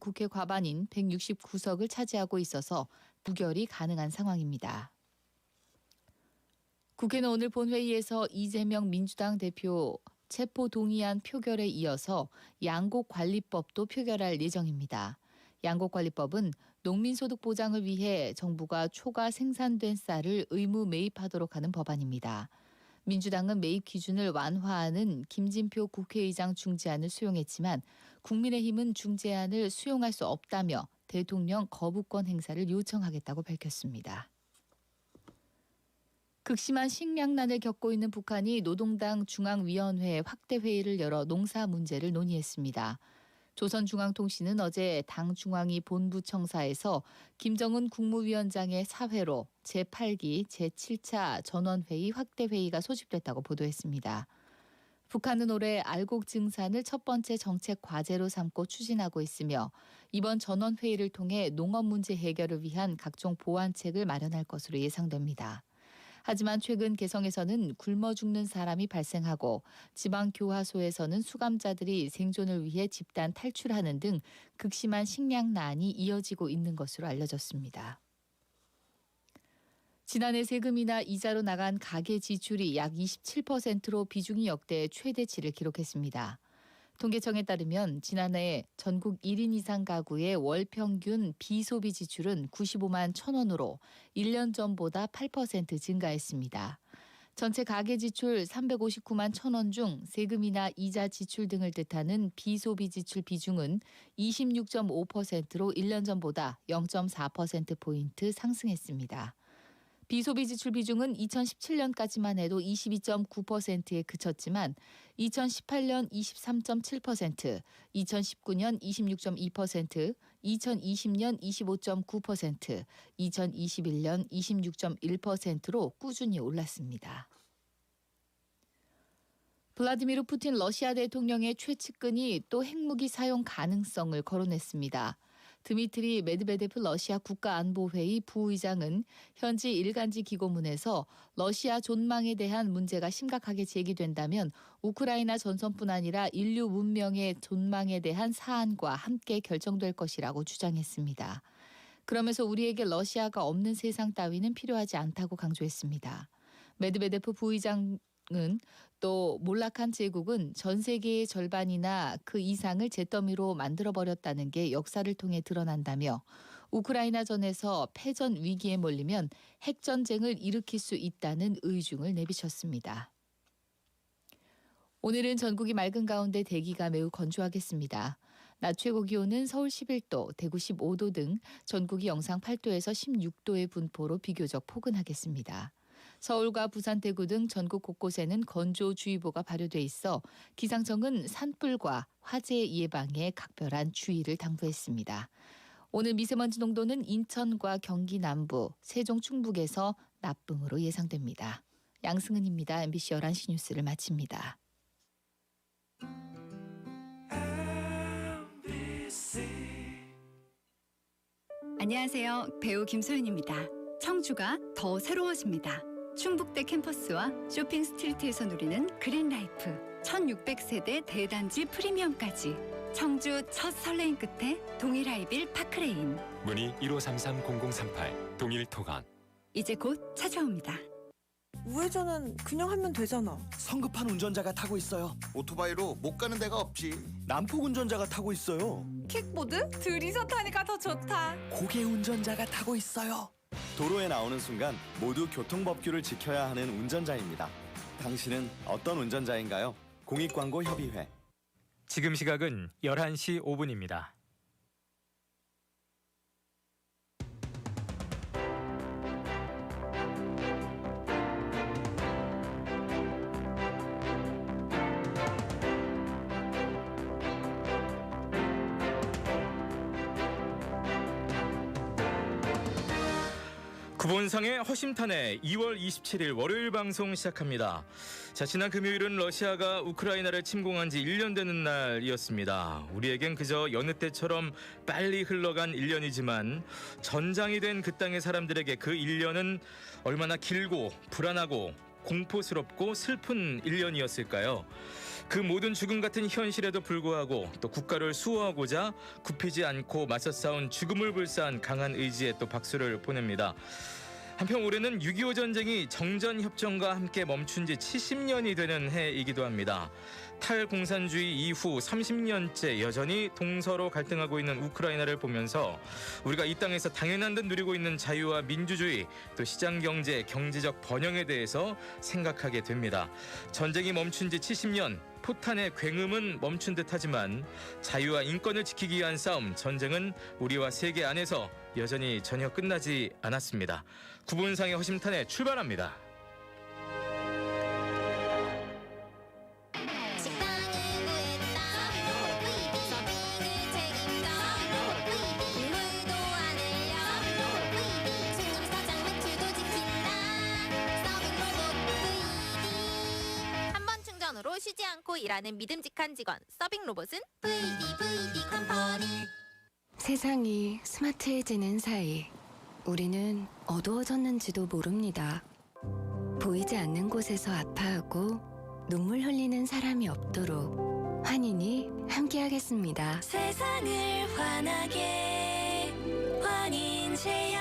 국회 과반인 169석을 차지하고 있어서 부결이 가능한 상황입니다. 국회는 오늘 본회의에서 이재명 민주당 대표 체포동의안 표결에 이어서 양곡관리법도 표결할 예정입니다. 양곡관리법은 농민소득 보장을 위해 정부가 초과 생산된 쌀을 의무 매입하도록 하는 법안입니다. 민주당은 매입 기준을 완화하는 김진표 국회의장 중재안을 수용했지만 국민의힘은 중재안을 수용할 수 없다며 대통령 거부권 행사를 요청하겠다고 밝혔습니다. 극심한 식량난을 겪고 있는 북한이 노동당 중앙위원회 확대 회의를 열어 농사 문제를 논의했습니다. 조선중앙통신은 어제 당 중앙위 본부청사에서 김정은 국무위원장의 사회로 제8기 제7차 전원회의 확대회의가 소집됐다고 보도했습니다. 북한은 올해 알곡 증산을 첫 번째 정책 과제로 삼고 추진하고 있으며 이번 전원회의를 통해 농업 문제 해결을 위한 각종 보완책을 마련할 것으로 예상됩니다. 하지만 최근 개성에서는 굶어 죽는 사람이 발생하고 지방교화소에서는 수감자들이 생존을 위해 집단 탈출하는 등 극심한 식량난이 이어지고 있는 것으로 알려졌습니다. 지난해 세금이나 이자로 나간 가계 지출이 약 27%로 비중이 역대 최대치를 기록했습니다. 통계청에 따르면 지난해 전국 1인 이상 가구의 월 평균 비소비 지출은 95만 1,000원으로 1년 전보다 8% 증가했습니다. 전체 가계 지출 359만 1,000원 중 세금이나 이자 지출 등을 뜻하는 비소비 지출 비중은 26.5%로 1년 전보다 0.4%포인트 상승했습니다. 비소비 지출 비중은 2017년까지만 해도 22.9%에 그쳤지만 2018년 23.7%, 2019년 26.2%, 2020년 25.9%, 2021년 26.1%로 꾸준히 올랐습니다. 블라디미르 푸틴 러시아 대통령의 최측근이 또 핵무기 사용 가능성을 거론했습니다. 드미트리 메드베데프 러시아 국가안보회의 부의장은 현지 일간지 기고문에서 러시아 존망에 대한 문제가 심각하게 제기된다면 우크라이나 전선뿐 아니라 인류 문명의 존망에 대한 사안과 함께 결정될 것이라고 주장했습니다. 그러면서 우리에게 러시아가 없는 세상 따위는 필요하지 않다고 강조했습니다. 메드베데프 부의장은 또 몰락한 제국은 전 세계의 절반이나 그 이상을 잿더미로 만들어버렸다는 게 역사를 통해 드러난다며 우크라이나전에서 패전 위기에 몰리면 핵전쟁을 일으킬 수 있다는 의중을 내비쳤습니다. 오늘은 전국이 맑은 가운데 대기가 매우 건조하겠습니다. 낮 최고 기온은 서울 11도, 대구 15도 등 전국이 영상 8도에서 16도의 분포로 비교적 포근하겠습니다. 서울과 부산, 대구 등 전국 곳곳에는 건조주의보가 발효돼 있어 기상청은 산불과 화재 예방에 각별한 주의를 당부했습니다. 오늘 미세먼지 농도는 인천과 경기 남부, 세종 충북에서 나쁨으로 예상됩니다. 양승은입니다. MBC 11시 뉴스를 마칩니다. 안녕하세요. 배우 김소연입니다. 청주가 더 새로워집니다. 충북대 캠퍼스와 쇼핑 스트리트에서 누리는 그린 라이프, 1600세대 대단지 프리미엄까지 청주 첫 설레임 끝에 동일 하이빌 파크레인. 문의 1533-0038 동일토간. 이제 곧 찾아옵니다. 우회전은 그냥 하면 되잖아. 성급한 운전자가 타고 있어요. 오토바이로 못 가는 데가 없지. 난폭 운전자가 타고 있어요. 킥보드? 둘이서 타니까 더 좋다. 고개 운전자가 타고 있어요. 도로에 나오는 순간 모두 교통법규를 지켜야 하는 운전자입니다. 당신은 어떤 운전자인가요? 공익광고협의회. 지금 시각은 11시 5분입니다. 구본상의 허심탄회 2월 27일 월요일 방송 시작합니다. 자, 지난 금요일은 러시아가 우크라이나를 침공한 지 1년 되는 날이었습니다. 우리에겐 그저 여느 때처럼 빨리 흘러간 1년이지만 전장이 된 그 땅의 사람들에게 그 1년은 얼마나 길고 불안하고 공포스럽고 슬픈 1년이었을까요? 그 모든 죽음 같은 현실에도 불구하고 또 국가를 수호하고자 굽히지 않고 맞서 싸운 죽음을 불사한 강한 의지에 또 박수를 보냅니다. 한편 올해는 6.25 전쟁이 정전협정과 함께 멈춘 지 70년이 되는 해이기도 합니다. 탈공산주의 이후 30년째 여전히 동서로 갈등하고 있는 우크라이나를 보면서 우리가 이 땅에서 당연한 듯 누리고 있는 자유와 민주주의, 또 시장경제, 경제적 번영에 대해서 생각하게 됩니다. 전쟁이 멈춘 지 70년, 포탄의 굉음은 멈춘 듯하지만 자유와 인권을 지키기 위한 싸움, 전쟁은 우리와 세계 안에서 여전히 전혀 끝나지 않았습니다. 9분상의 허심탄회 출발합니다. 한번 충전으로 쉬지 않고 일하는 믿음직한 직원 서빙 로봇은 VD 컴퍼니. 세상이 스마트해지는 사이 우리는 어두워졌는지도 모릅니다. 보이지 않는 곳에서 아파하고 눈물 흘리는 사람이 없도록 환인이 함께하겠습니다. 세상을 환하게 환인제약.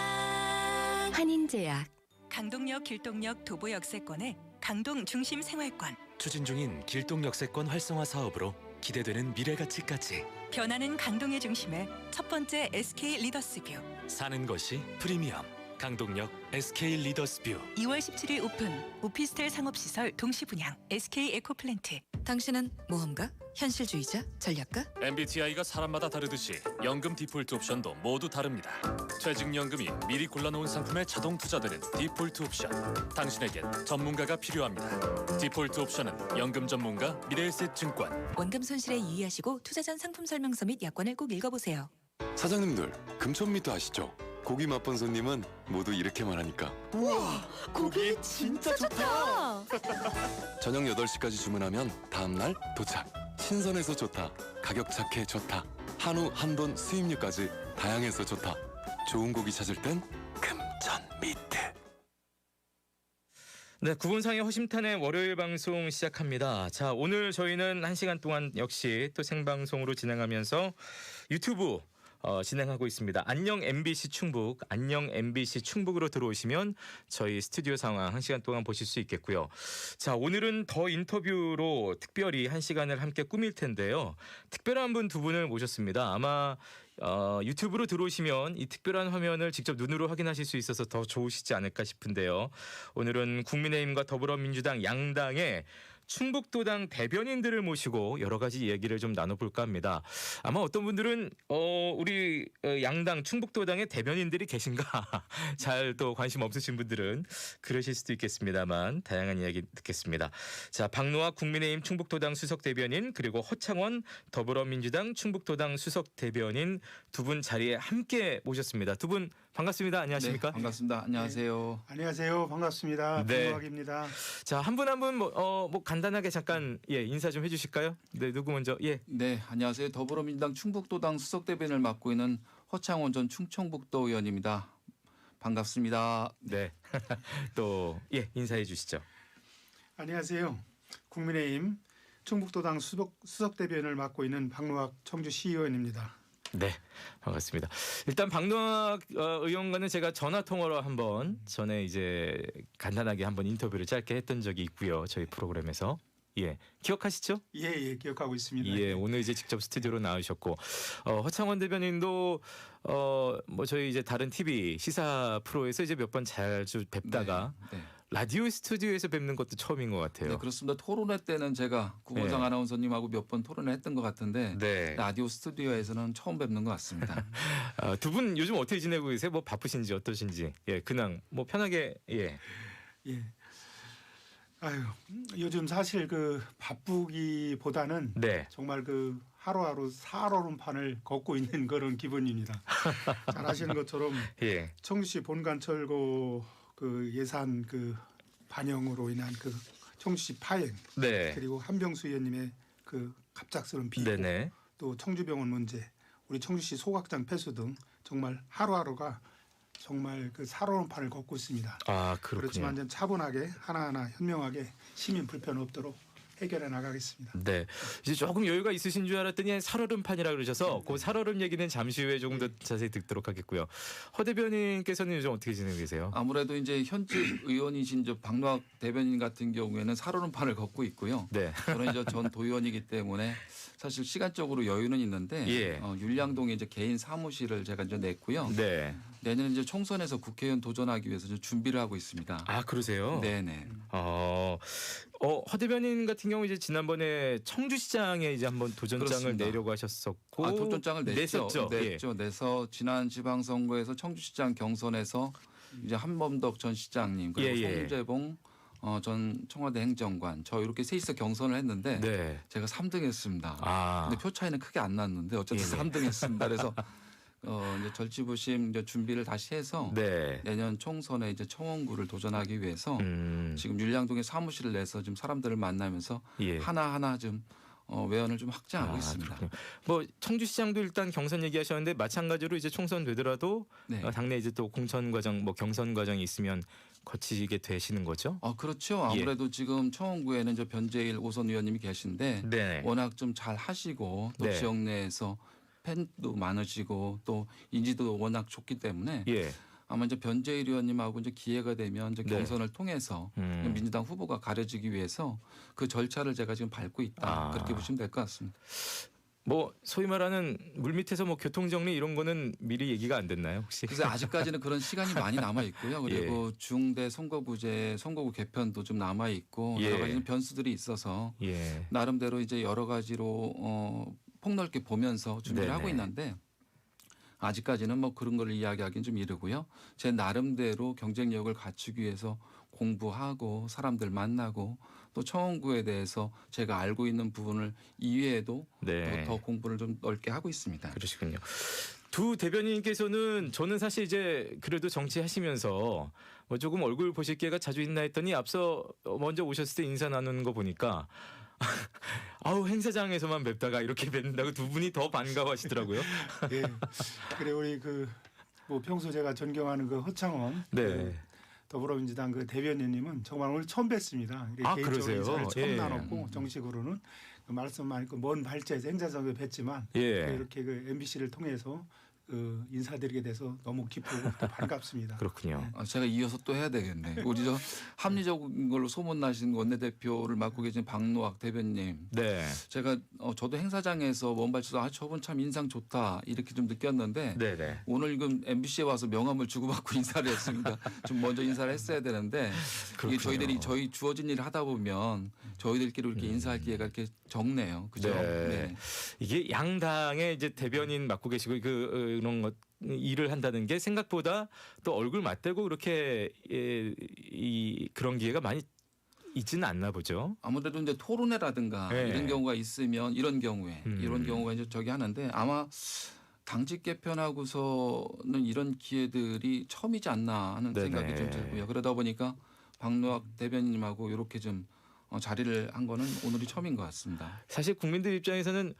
환인제약. 강동역 길동역 도보 역세권에 강동 중심 생활권. 추진 중인 길동 역세권 활성화 사업으로 기대되는 미래 가치까지 변하는 강동의 중심에 첫 번째 SK 리더스뷰. 사는 것이 프리미엄. 강동역 SK 리더스뷰. 2월 17일 오픈. 오피스텔 상업시설 동시 분양 SK 에코플랜트. 당신은 모험가? 현실주의자? 전략가? MBTI가 사람마다 다르듯이 연금 디폴트 옵션도 모두 다릅니다. 퇴직연금이 미리 골라놓은 상품에 자동 투자되는 디폴트 옵션. 당신에겐 전문가가 필요합니다. 디폴트 옵션은 연금 전문가 미래에셋증권. 원금 손실에 유의하시고 투자 전 상품 설명서 및 약관을 꼭 읽어보세요. 사장님들, 금천미트 아시죠? 고기 맛본 손님은 모두 이렇게 말하니까. 우와, 고기 진짜 좋다. 저녁 8시까지 주문하면 다음날 도착. 신선해서 좋다. 가격 착해 좋다. 한우, 한돈, 수입류까지 다양해서 좋다. 좋은 고기 찾을 땐 금천미트. 네, 9분상의 허심탄회 월요일 방송 시작합니다. 자, 오늘 저희는 1시간 동안 역시 또 생방송으로 진행하면서 유튜브 진행하고 있습니다. 안녕 MBC 충북, 안녕 MBC 충북으로 들어오시면 저희 스튜디오 상황 1시간 동안 보실 수 있겠고요. 자, 오늘은 더 인터뷰로 특별히 1시간을 함께 꾸밀 텐데요. 특별한 분 두 분을 모셨습니다. 아마 유튜브로 들어오시면 이 특별한 화면을 직접 눈으로 확인하실 수 있어서 더 좋으시지 않을까 싶은데요. 오늘은 국민의힘과 더불어민주당 양당의 충북도당 대변인들을 모시고 여러 가지 얘기를 좀 나눠볼까 합니다. 아마 어떤 분들은 우리 양당 충북도당의 대변인들이 계신가 잘 또 관심 없으신 분들은 그러실 수도 있겠습니다만 다양한 이야기 듣겠습니다. 자, 박노학 국민의힘 충북도당 수석 대변인 그리고 허창원 더불어민주당 충북도당 수석 대변인 두 분 자리에 함께 모셨습니다. 두 분 반갑습니다. 안녕하십니까? 네, 반갑습니다. 안녕하세요. 네, 안녕하세요. 반갑습니다. 박노학입니다. 자, 한 분 한 분 뭐 간단하게 잠깐 인사 좀 해주실까요? 네, 누구 먼저? 예. 네, 안녕하세요. 더불어민주당 충북도당 수석 대변인을 맡고 있는 허창원 전 충청북도 의원입니다. 반갑습니다. 네, 또 인사해 주시죠. 안녕하세요. 국민의힘 충북도당 수석 대변인을 맡고 있는 박노학 청주시 의원입니다. 네, 반갑습니다. 일단 박노학 의원과는 제가 전화 통화로 한번 전에 이제 간단하게 한번 인터뷰를 짧게 했던 적이 있고요. 저희 프로그램에서. 예, 기억하시죠? 예, 기억하고 있습니다. 예, 오늘 이제 직접 스튜디오로 나오셨고 허창원 대변인도 뭐 저희 이제 다른 TV 시사 프로에서 이제 몇 번 자주 뵙다가 네. 라디오 스튜디오에서 뵙는 것도 처음인 것 같아요. 네, 그렇습니다. 토론회 때는 제가 구본상 아나운서님하고 몇 번 토론을 했던 것 같은데 라디오 스튜디오에서는 처음 뵙는 것 같습니다. 두 분 요즘 어떻게 지내고 계세요? 뭐 바쁘신지 어떠신지? 예, 그냥 뭐 편하게 예. 아유, 요즘 사실 그 바쁘기보다는 정말 그 하루하루 살얼음판을 걷고 있는 그런 기분입니다. 잘 아시는 것처럼 청주시 본관 철거 그 예산 그 반영으로 인한 그 청주시 파행 그리고 한병수 의원님의 그 갑작스러운 비호 또 청주병원 문제 우리 청주시 소각장 폐수 등 정말 하루하루가 정말 그 살얼음판을 걷고 있습니다. 아, 그렇군요. 그렇지만 좀 차분하게 하나하나 현명하게 시민 불편 없도록 해결해 나가겠습니다. 네, 이제 조금 여유가 있으신 줄 알았더니 살얼음판이라 그러셔서 그 살얼음 얘기는 잠시 후에 조금 더 자세히 듣도록 하겠고요. 허 대변인께서는 요즘 어떻게 지내고 계세요? 아무래도 이제 현직 의원이신 박노학 대변인 같은 경우에는 살얼음판을 걷고 있고요. 네. 저는 이제 전 도의원이기 때문에 사실 시간적으로 여유는 있는데 예. 율량동에 이제 개인 사무실을 제가 이제 냈고요. 네. 내년 이제 총선에서 국회의원 도전하기 위해서 좀 준비를 하고 있습니다. 아 그러세요? 네네. 허 대변인 같은 경우 이제 지난번에 청주시장에 이제 한번 도전장을 그렇습니다. 내려고 하셨었고 도전장을 냈죠. 냈죠. 내서 지난 지방선거에서 청주시장 경선에서 이제 한범덕 전 시장님 그리고 송재봉 전 청와대 행정관 저 이렇게 셋이서 경선을 했는데 네. 제가 3등했습니다. 근데 표 차이는 크게 안 났는데 어쨌든 3등했습니다. 그래서 이제 절치부심 이제 준비를 다시 해서 내년 총선에 이제 청원구를 도전하기 위해서 지금 율량동에 사무실을 내서 지금 사람들을 만나면서 하나하나 좀 외연을 좀 확장하고 있습니다. 그렇군요. 뭐 청주시장도 일단 경선 얘기하셨는데 마찬가지로 이제 총선 되더라도 당내 이제 또 공천 과정, 뭐 경선 과정이 있으면 거치게 되시는 거죠? 그렇죠. 아무래도 지금 청원구에는 이제 변재일 오선 의원님이 계신데 워낙 좀 잘 하시고 또 지역 내에서 팬도 많으시고 또 인지도 워낙 좋기 때문에 아마 이제 변재일 의원님하고 이제 기회가 되면 이제 경선을 통해서 민주당 후보가 가려지기 위해서 그 절차를 제가 지금 밟고 있다 그렇게 보시면 될 것 같습니다. 뭐 소위 말하는 물밑에서 뭐 교통 정리 이런 거는 미리 얘기가 안 됐나요 혹시? 그래서 아직까지는 그런 시간이 많이 남아 있고요. 그리고 중대 선거구제 선거구 개편도 좀 남아 있고 여러 가지 변수들이 있어서 나름대로 이제 여러 가지로 폭넓게 보면서 준비를 하고 있는데. 아직까지는 뭐 그런 걸 이야기하기는 좀 이르고요. 제 나름대로 경쟁력을 갖추기 위해서 공부하고 사람들 만나고 또 청원구에 대해서 제가 알고 있는 부분을 이외에도 더 공부를 좀 넓게 하고 있습니다. 그러시군요. 두 대변인께서는 저는 사실 이제 그래도 정치하시면서 뭐 조금 얼굴 보실 기회가 자주 있나 했더니 앞서 먼저 오셨을 때 인사 나누는 거 보니까 아우 행사장에서만 뵙다가 이렇게 뵙는다고 두 분이 더 반가워하시더라고요. 예. 그래 우리 뭐 평소 제가 존경하는 허창원 더불어민주당 대변인님은 정말 오늘 처음 뵙습니다. 그러세요? 인사를 처음 나눴고 정식으로는 말씀 많이 먼 발자에서 행사장에 뵀지만 이렇게 MBC를 통해서 인사드리게 돼서 너무 기쁘고 또 반갑습니다. 그렇군요. 제가 이어서 또 해야 되겠네. 우리 저 합리적인 걸로 소문나신 원내대표를 맡고 계신 박노학 대변님. 제가 저도 행사장에서 원발치서 저분 참 인상 좋다 이렇게 좀 느꼈는데 오늘 MBC에 와서 명함을 주고받고 인사를 했습니다. 좀 먼저 인사를 했어야 되는데 이게 저희들이 저희 주어진 일을 하다 보면 저희들끼리 이렇게 인사할 기회가 이렇게 적네요. 그죠? 이게 양당의 이제 대변인 맡고 계시고 그런 것 일을 한다는 게 생각보다 또 얼굴 맞대고 그렇게 그런 기회가 많이 있지는 않나 보죠. 아무래도 이제 토론회라든가 이런 경우가 있으면 이런 경우가 이제 저기 하는데 아마 당직 개편하고서는 이런 기회들이 처음이지 않나 하는 생각이 좀 들고요. 그러다 보니까 박노학 대변인님하고 이렇게 좀 자리를 한 거는 오늘이 처음인 것 같습니다. 사실 국민들 입장에서는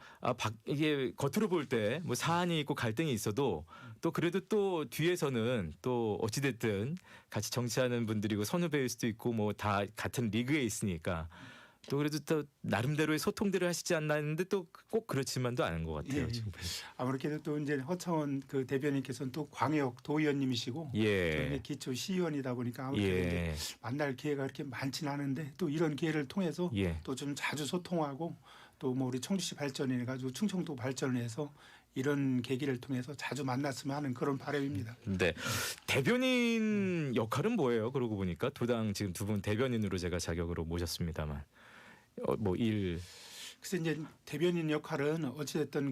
이게 겉으로 볼 때 뭐 사안이 있고 갈등이 있어도 또 그래도 또 뒤에서는 또 어찌됐든 같이 정치하는 분들이고 선후배일 수도 있고 뭐 다 같은 리그에 있으니까 또 그래도 또 나름대로의 소통들을 하시지 않나 했는데 또 꼭 그렇지만도 않은 것 같아요. 지금. 아무래도 또 이제 허창원 대변인께서는 또 광역 도의원님이시고 기초 시의원이다 보니까 아무래도 이제 만날 기회가 그렇게 많지는 않은데 또 이런 기회를 통해서 또 좀 자주 소통하고 또 뭐 우리 청주시 발전해 가지고 충청도 발전을 해서 이런 계기를 통해서 자주 만났으면 하는 그런 바람입니다. 대변인 역할은 뭐예요? 그러고 보니까 도당 지금 두 분 대변인으로 제가 자격으로 모셨습니다만 그래서 이제 대변인 역할은 어찌됐든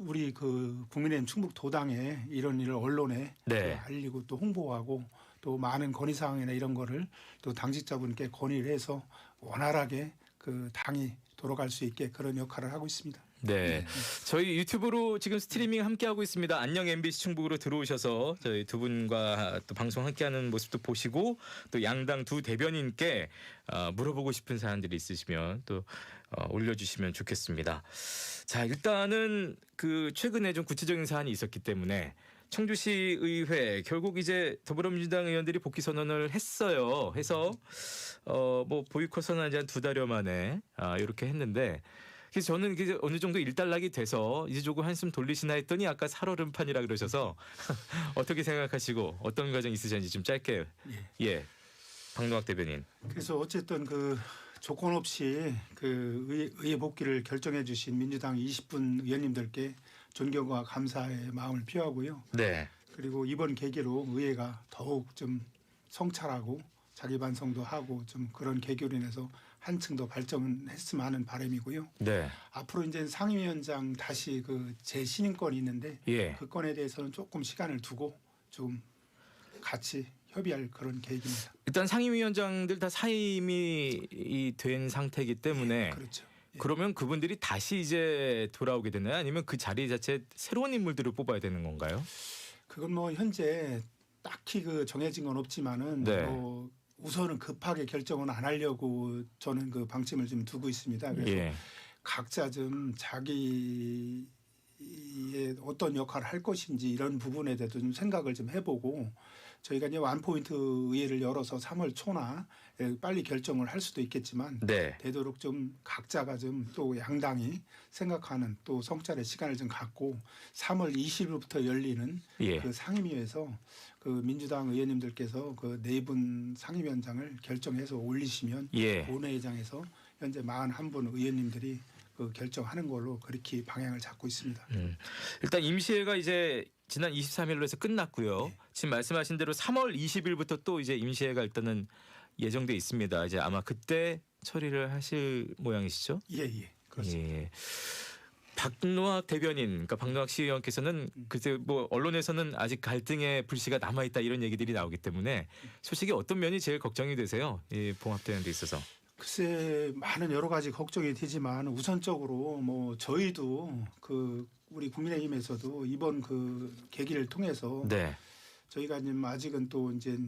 우리 국민의힘 충북 도당에 이런 일을 언론에 알리고 또 홍보하고 또 많은 건의 사항이나 이런 거를 또 당직자분께 건의를 해서 원활하게 당이 돌아갈 수 있게 그런 역할을 하고 있습니다. 저희 유튜브로 지금 스트리밍 함께하고 있습니다. 안녕 MBC 충북으로 들어오셔서 저희 두 분과 또 방송 함께하는 모습도 보시고 또 양당 두 대변인께 물어보고 싶은 사안들이 있으시면 또 올려주시면 좋겠습니다. 자, 일단은 최근에 좀 구체적인 사안이 있었기 때문에 청주시 의회 결국 이제 더불어민주당 의원들이 복귀 선언을 했어요. 해서 뭐 보이콧 선언한 지 한 2달여 만에 이렇게 했는데 그래서 저는 이제 어느 정도 일단락이 돼서 이제 조금 한숨 돌리시나 했더니 아까 살얼음판이라 그러셔서 어떻게 생각하시고 어떤 과정 있으셨는지 좀 짧게 박노학 대변인. 그래서 어쨌든 그 조건 없이 그 의회 복귀를 결정해 주신 민주당 20분 의원님들께 존경과 감사의 마음을 표하고요. 네. 그리고 이번 계기로 의회가 더욱 좀 성찰하고 자기 반성도 하고 좀 그런 계기로 인해서 한층 더 발전했으면 하는 바람이고요. 네. 앞으로 이제 상임위원장 다시 그 재신임권이 있는데 그 건에 대해서는 조금 시간을 두고 좀 같이 협의할 그런 계획입니다. 일단 상임위원장들 다 사임이 된 상태이기 때문에 그렇죠. 그러면 그분들이 다시 이제 돌아오게 되나요? 아니면 그 자리 자체 새로운 인물들을 뽑아야 되는 건가요? 그건 뭐 현재 딱히 그 정해진 건 없지만은 뭐 우선은 급하게 결정은 안 하려고 저는 그 방침을 좀 두고 있습니다. 그래서 각자 좀 자기의 어떤 역할을 할 것인지 이런 부분에 대해서 좀 생각을 좀 해보고 저희가 이제 원포인트 의회를 열어서 3월 초나 빨리 결정을 할 수도 있겠지만 되도록 좀 각자가 좀 또 양당이 생각하는 또 성찰의 시간을 좀 갖고 3월 20일부터 열리는 그 상임위에서 그 민주당 의원님들께서 그 4분 상임위원장을 결정해서 올리시면 본회의장에서 현재 41분 의원님들이 그 결정하는 걸로 그렇게 방향을 잡고 있습니다. 일단 임시회가 이제 지난 23일로 해서 끝났고요. 지금 말씀하신 대로 3월 20일부터 또 이제 임시회가 일단은 예정돼 있습니다. 이제 아마 그때 처리를 하실 모양이시죠? 그렇습니다. 박노학 대변인, 그러니까 박노학 시의원께서는 그때 뭐 언론에서는 아직 갈등의 불씨가 남아 있다 이런 얘기들이 나오기 때문에 솔직히 어떤 면이 제일 걱정이 되세요? 이 봉합되는 데 있어서. 글쎄 많은 여러 가지 걱정이 되지만 우선적으로 뭐 저희도 그 우리 국민의힘에서도 이번 그 계기를 통해서 저희가 이제 아직은 또 이제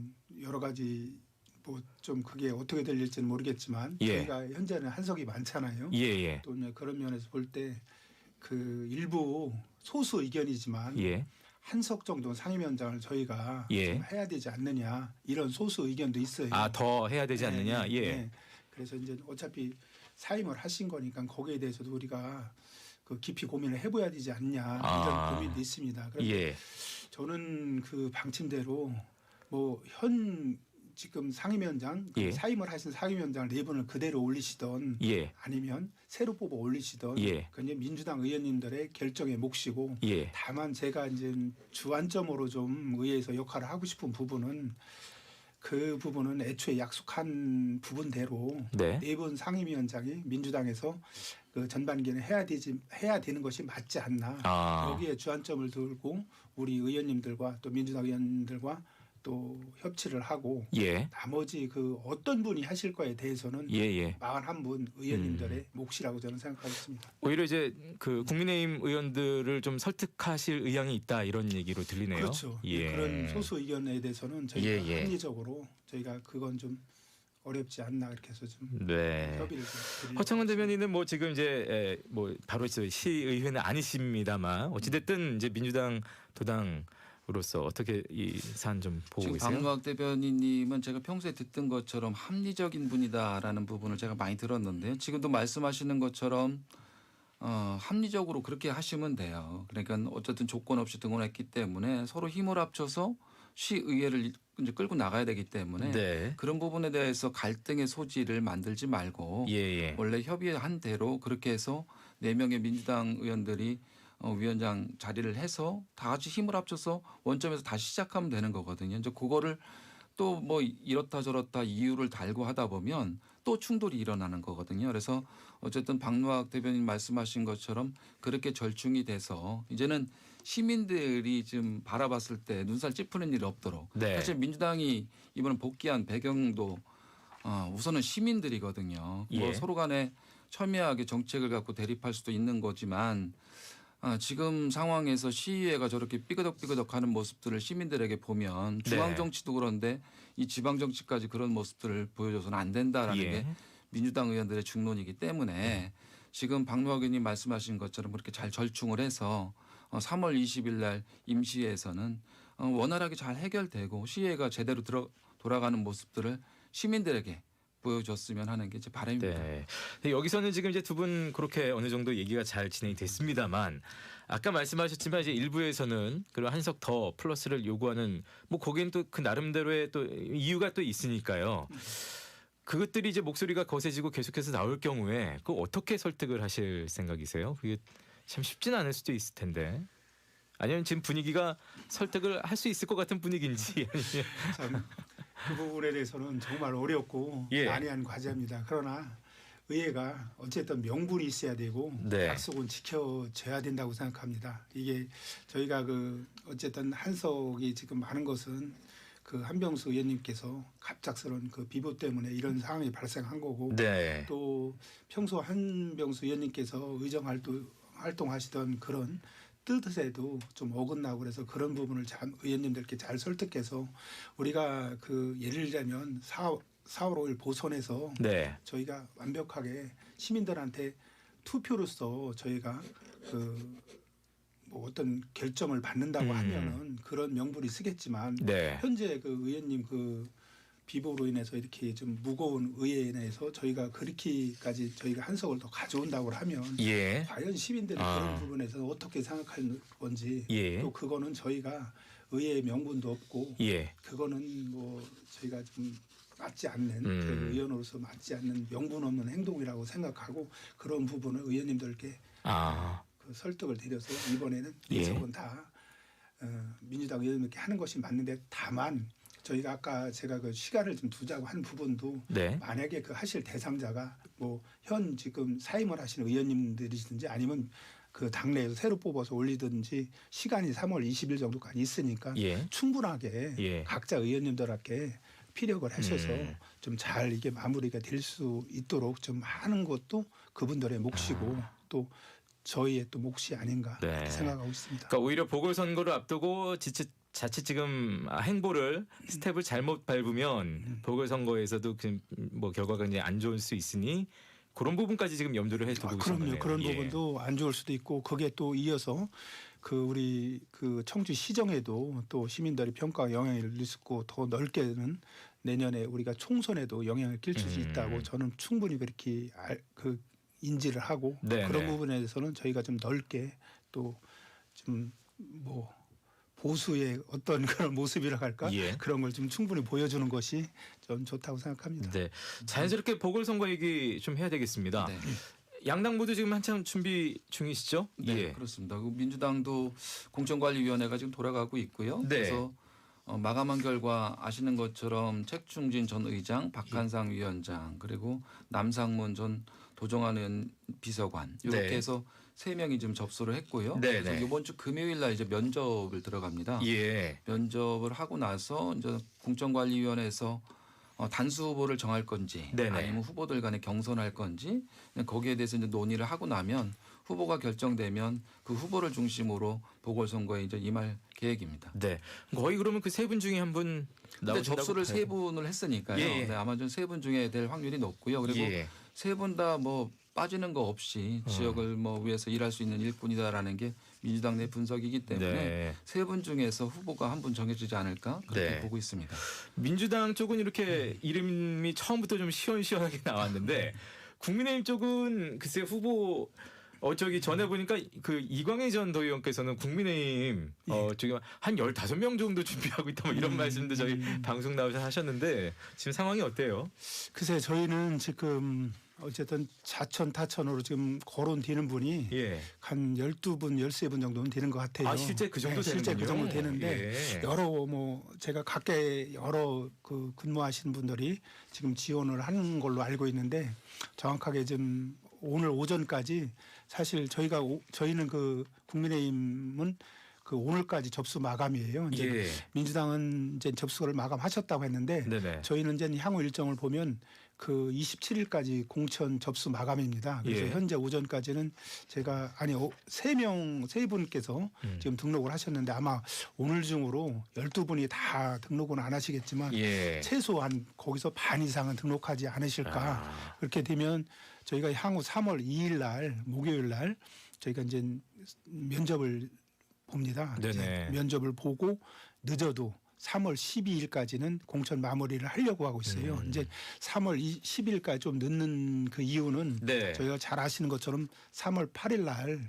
여러 가지 뭐 좀 그게 어떻게 될지는 모르겠지만 저희가 현재는 한석이 많잖아요. 또 이제 그런 면에서 볼 때 그 일부 소수 의견이지만 한석 정도 상임위원장을 저희가 좀 해야 되지 않느냐 이런 소수 의견도 있어요. 더 해야 되지 않느냐. 그래서 이제 어차피 사임을 하신 거니까 거기에 대해서도 우리가 그 깊이 고민을 해봐야 되지 않냐 이런 고민도 있습니다. 그런데 저는 그 방침대로 뭐 현 지금 상임위원장 사임을 하신 상임위원장을 4분을 그대로 올리시던 아니면 새로 뽑아 올리시던 그냥 민주당 의원님들의 결정의 몫이고 다만 제가 이제 주안점으로 좀 의회에서 역할을 하고 싶은 부분은 그 부분은 애초에 약속한 부분대로 4분 상임위원장이 민주당에서 그 전반기는 해야 되는 것이 맞지 않나. 여기에 주안점을 두고 우리 의원님들과 또 민주당 의원님들과 또 협치를 하고 나머지 그 어떤 분이 하실 거에 대해서는 41분 의원님들의 몫이라고 저는 생각하겠습니다. 오히려 이제 그 국민의힘 의원들을 좀 설득하실 의향이 있다 이런 얘기로 들리네요. 그렇죠. 그런 소수 의견에 대해서는 저희가 합리적으로 저희가 그건 좀 어렵지 않나 이렇게 해서 좀 협의를 좀 허창원 대변인은 뭐 지금 이제 뭐 바로 시의회는 아니십니다만 어찌됐든 이제 민주당 도당 으로서 어떻게 이 사안 좀 보고 지금 계세요? 박노학 대변인님은 제가 평소에 듣던 것처럼 합리적인 분이다라는 부분을 제가 많이 들었는데요. 지금도 말씀하시는 것처럼 합리적으로 그렇게 하시면 돼요. 그러니까 어쨌든 조건 없이 등원했기 때문에 서로 힘을 합쳐서 시의회를 이제 끌고 나가야 되기 때문에 그런 부분에 대해서 갈등의 소지를 만들지 말고 원래 협의한 대로 그렇게 해서 4명의 민주당 의원들이 위원장 자리를 해서 다 같이 힘을 합쳐서 원점에서 다시 시작하면 되는 거거든요. 이제 그거를 또 뭐 이렇다 저렇다 이유를 달고 하다 보면 또 충돌이 일어나는 거거든요. 그래서 어쨌든 박노학 대변인 말씀하신 것처럼 그렇게 절충이 돼서 이제는 시민들이 지금 바라봤을 때 눈살 찌푸는 일이 없도록 사실 민주당이 이번에 복귀한 배경도 우선은 시민들이거든요. 뭐 서로 간에 첨예하게 정책을 갖고 대립할 수도 있는 거지만 지금 상황에서 시의회가 저렇게 삐그덕삐그덕하는 모습들을 시민들에게 보면 중앙정치도 그런데 이 지방정치까지 그런 모습들을 보여줘서는 안 된다라는 게 민주당 의원들의 중론이기 때문에 지금 박노학 의원님 말씀하신 것처럼 그렇게 잘 절충을 해서 3월 20일 날 임시회에서는 원활하게 잘 해결되고 시위가 제대로 돌아가는 모습들을 시민들에게 보여줬으면 하는 게 제 바람입니다. 네. 여기서는 지금 이제 두 분 그렇게 어느 정도 얘기가 잘 진행이 됐습니다만 아까 말씀하셨지만 이제 일부에서는 그런 한석 더 플러스를 요구하는 뭐 거기는 또 그 나름대로의 또 이유가 또 있으니까요. 그것들이 이제 목소리가 거세지고 계속해서 나올 경우에 그 어떻게 설득을 하실 생각이세요? 그게 참 쉽지는 않을 수도 있을 텐데. 아니면 지금 분위기가 설득을 할 수 있을 것 같은 분위기인지 아니면 참, 그 부분에 대해서는 정말 어렵고 난해한 과제입니다. 그러나 의회가 어쨌든 명분이 있어야 되고 약속은 지켜져야 된다고 생각합니다. 이게 저희가 그 어쨌든 한석이 지금 많은 것은 그 한병수 의원님께서 갑작스러운 그 비보 때문에 이런 상황이 발생한 거고 또 평소 한병수 의원님께서 의정 활동하시던 그런 뜻에도 좀 어긋나고 그래서 그런 부분을 의원님들께 잘 설득해서 우리가 그 예를 들자면 4월 5일 보선에서 저희가 완벽하게 시민들한테 투표로서 저희가 그 뭐 어떤 결정을 받는다고 하면은 그런 명분이 쓰겠지만 현재 그 의원님 그 비보로 인해서 이렇게 좀 무거운 의회에 내에서 저희가 그렇게까지 저희가 한석을 더 가져온다고 하면 과연 시민들이 그런 부분에서 어떻게 생각할 건지 또 그거는 저희가 의회의 명분도 없고 그거는 뭐 저희가 좀 맞지 않는 그 의원으로서 맞지 않는 명분 없는 행동이라고 생각하고 그런 부분을 의원님들께 그 설득을 드려서 이번에는 이석은 다 민주당 의원님께 하는 것이 맞는데 다만 저희가 아까 제가 그 시간을 좀 두자고 한 부분도 만약에 그 하실 대상자가 뭐 현 지금 사임을 하시는 의원님들이든지 아니면 그 당내에서 새로 뽑아서 올리든지 시간이 3월 20일 정도까지 있으니까 충분하게 각자 의원님들께 피력을 하셔서 좀 잘 이게 마무리가 될 수 있도록 좀 하는 것도 그분들의 몫이고 또 저희의 또 몫이 아닌가 그렇게 생각하고 있습니다. 그러니까 오히려 보궐선거를 앞두고 자칫 지금 행보를 스텝을 잘못 밟으면 보궐선거에서도 뭐 결과가 이제 안 좋을 수 있으니 그런 부분까지 지금 염두를 해두고 계신 거네요. 그런 부분도 안 좋을 수도 있고 그게 또 이어서 그 우리 그 청주 시정에도 또 시민들의 평가가 영향을 있고 더 넓게는 내년에 우리가 총선에도 영향을 끼칠 수 있다고 저는 충분히 그렇게 인지를 하고 그런 부분에 대해서는 저희가 좀 넓게 또 좀 뭐 보수의 어떤 그런 모습이라고 할까 그런 걸 좀 충분히 보여주는 것이 좀 좋다고 생각합니다. 자연스럽게 보궐선거 얘기 좀 해야 되겠습니다. 양당 모두 지금 한참 준비 중이시죠? 네, 그렇습니다. 민주당도 공천관리위원회가 지금 돌아가고 있고요. 그래서 마감한 결과 아시는 것처럼 책충진 전 의장, 박한상 위원장 그리고 남상문 전 도정환 의원 비서관 이렇게 해서 3명이 지금 접수를 했고요. 그래서 이번 주 금요일 날 이제 면접을 들어갑니다. 면접을 하고 나서 이제 공천관리위원회에서 단수 후보를 정할 건지 아니면 후보들 간에 경선할 건지 거기에 대해서 이제 논의를 하고 나면 후보가 결정되면 그 후보를 중심으로 보궐선거에 이제 임할 계획입니다. 거의 그러면 그 3분 중에 한 분 나오신다고 접수를 3분을 했으니까요. 아마 좀 3분 중에 될 확률이 높고요. 그리고 3분 다 뭐 빠지는 거 없이 지역을 뭐 위해서 일할 수 있는 일꾼이다라는 게 민주당 내 분석이기 때문에 3분 중에서 후보가 한 분 정해지지 않을까 그렇게 보고 있습니다. 민주당 쪽은 이렇게 이름이 처음부터 좀 시원시원하게 나왔는데 국민의힘 쪽은 글쎄 후보 저기 전에 보니까 그 이광희 전 도의원께서는 국민의힘 저기 한 15명 정도 준비하고 있다 뭐 이런 말씀도 저희 방송 나오셔서 하셨는데 지금 상황이 어때요? 글쎄 저희는 지금 어쨌든 자천 타천으로 지금 거론되는 분이 한 12분, 13분 정도는 되는 것 같아요. 실제 그 정도 되는군요. 실제 그 정도 되는데 여러 뭐 제가 각계 여러 그 근무하시는 분들이 지금 지원을 하는 걸로 알고 있는데 정확하게 지금 오늘 오전까지 사실 저희는 그 국민의힘은 그 오늘까지 접수 마감이에요. 이제 민주당은 이제 접수를 마감하셨다고 했는데 저희는 이제 향후 일정을 보면 그 27일까지 공천 접수 마감입니다. 그래서 현재 오전까지는 제가 세 분께서 지금 등록을 하셨는데 아마 오늘 중으로 12분이 다 등록은 안 하시겠지만 최소한 거기서 반 이상은 등록하지 않으실까. 그렇게 되면 저희가 향후 3월 2일 날 목요일 날 저희가 이제 면접을 봅니다. 네네. 이제 면접을 보고 늦어도 3월 12일까지는 공천 마무리를 하려고 하고 있어요. 이제 3월 10일까지 좀 늦는 그 이유는 네. 저희가 잘 아시는 것처럼 3월 8일 날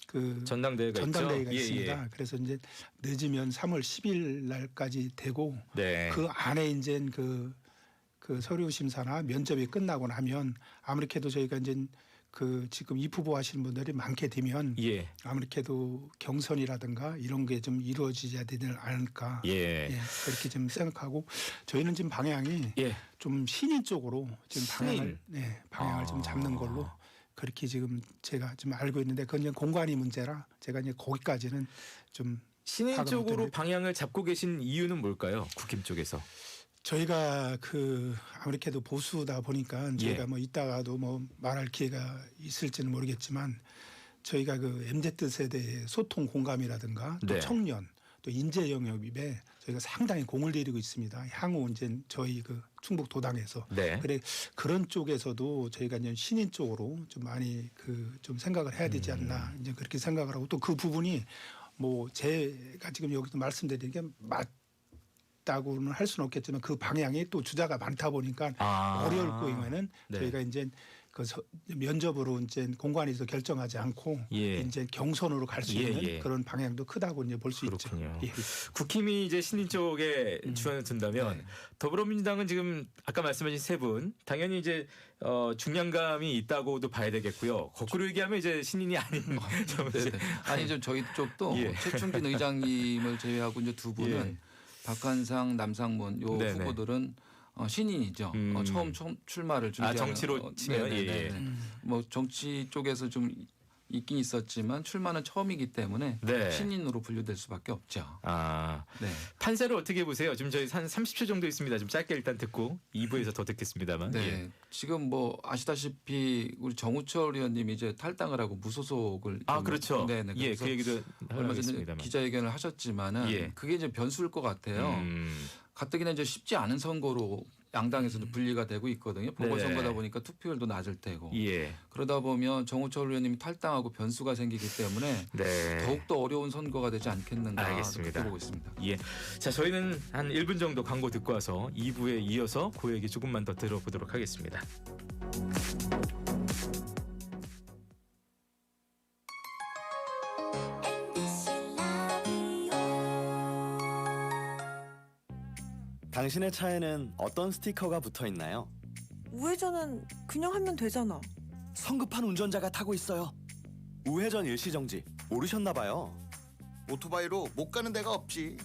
그 전당대회가 있습니다. 그래서 이제 늦으면 3월 10일 날까지 되고 네. 그 안에 이제 그 서류 심사나 면접이 끝나고 나면 아무래도 저희가 이제 그 지금 입후보 하시는 분들이 많게 되면 아무래도 경선이라든가 이런 게 좀 이루어지야 되지 않을까 그렇게 좀 생각하고 저희는 지금 방향이 좀 신인 쪽으로 지금 방향을 좀 잡는 걸로 그렇게 지금 제가 좀 알고 있는데 그건 이제 공관위 문제라 제가 이제 거기까지는 좀 신인 쪽으로 방향을 잡고 계신 이유는 뭘까요? 국힘 쪽에서. 저희가 그 아무래도 보수다 보니까 저희가 뭐 이따가도 뭐 말할 기회가 있을지는 모르겠지만 저희가 그 MZ 세대의 소통 공감이라든가 또 청년 또 인재 영역에 저희가 상당히 공을 들이고 있습니다. 향후 이제 저희 그 충북 도당에서 그래 그런 쪽에서도 저희가 이제 신인 쪽으로 좀 많이 그 좀 생각을 해야 되지 않나 이제 그렇게 생각을 하고 또 그 부분이 뭐 제가 지금 여기서 말씀드리는 게 다고는 할 수는 없겠지만 그 방향이 또 주자가 많다 보니까 어려울 경우에는 저희가 이제 그 면접으로 이제 공관위에서 결정하지 않고 이제 경선으로 갈 수 있는 그런 방향도 크다고 이제 볼 수 있죠. 국힘이 이제 신인 쪽에 주안을 둔다면 더불어민주당은 지금 아까 말씀하신 세 분 당연히 이제 중량감이 있다고도 봐야 되겠고요. 거꾸로 얘기하면 이제 신인이 아닌 아니 좀 저희 쪽도 최충진 의장님을 제외하고 이제 두 분은 박한상, 남상문 요 후보들은 신인이죠. 처음 출마를 준비하는 정치로 치면 뭐 정치 쪽에서 좀 있긴 있었지만 출마는 처음이기 때문에 신인으로 분류될 수밖에 없죠. 판세를 어떻게 보세요? 지금 저희 한 30초 정도 있습니다. 좀 짧게 일단 듣고 2부에서 더 듣겠습니다만. 지금 뭐 아시다시피 우리 정우철 의원님이 이제 탈당을 하고 무소속을 그렇죠. 그 얘기도 얼마 전에 기자회견을 하셨지만은 그게 이제 변수일 것 같아요. 가뜩이나 이제 쉽지 않은 선거로 양당에서도 분리가 되고 있거든요. 보궐선거다 보니까 투표율도 낮을 테고. 그러다 보면 정우철 의원님이 탈당하고 변수가 생기기 때문에 더욱더 어려운 선거가 되지 않겠는가 그렇게 보고 있습니다. 자, 저희는 한 1분 정도 광고 듣고 와서 2부에 이어서 그 얘기 조금만 더 들어보도록 하겠습니다. 당신의 차에는 어떤 스티커가 붙어 있나요? 우회전은 그냥 하면 되잖아. 성급한 운전자가 타고 있어요. 우회전 일시정지 모르셨나 봐요. 오토바이로 못 가는 데가 없지.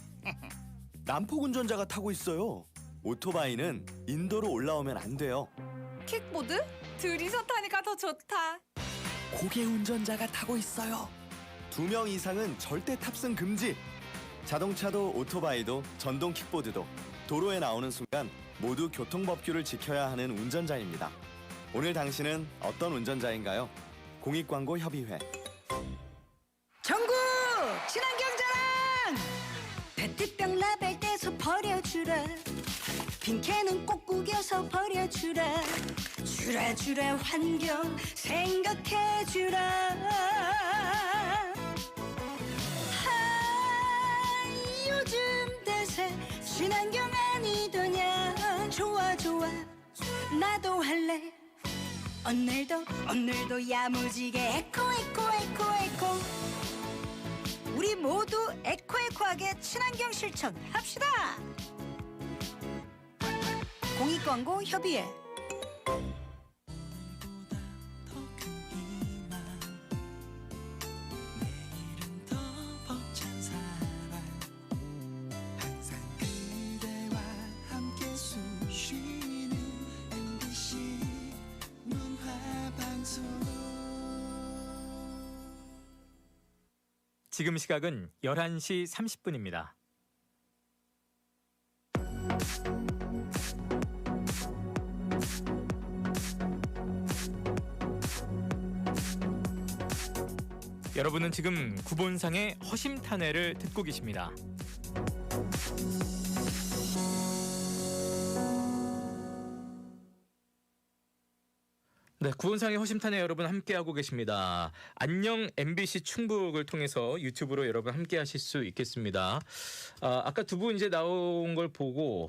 난폭 운전자가 타고 있어요. 오토바이는 인도로 올라오면 안 돼요. 킥보드? 둘이서 타니까 더 좋다. 고개 운전자가 타고 있어요. 2명 이상은 절대 탑승 금지. 자동차도 오토바이도 전동 킥보드도 도로에 나오는 순간 모두 교통법규를 지켜야 하는 운전자입니다. 오늘 당신은 어떤 운전자인가요? 공익광고협의회. 전국 친환경자랑 페트병 라벨 떼서 버려주라. 빈캔은 꼭 구겨서 버려주라. 주라 환경 생각해주라. 요즘 대세 친환경 아니더냐. 좋아 나도 할래. 오늘도 야무지게 에코. 우리 모두 에코하게 친환경 실천합시다. 공익광고 협의회. 지금 시각은 11시 30분입니다. 여러분은 지금 구본상의 허심탄회를 듣고 계십니다. 네, 구본상의 허심탄회 여러분 함께하고 계십니다. 안녕 MBC 충북을 통해서 유튜브로 여러분 함께하실 수 있겠습니다. 아까 두 분 이제 나온 걸 보고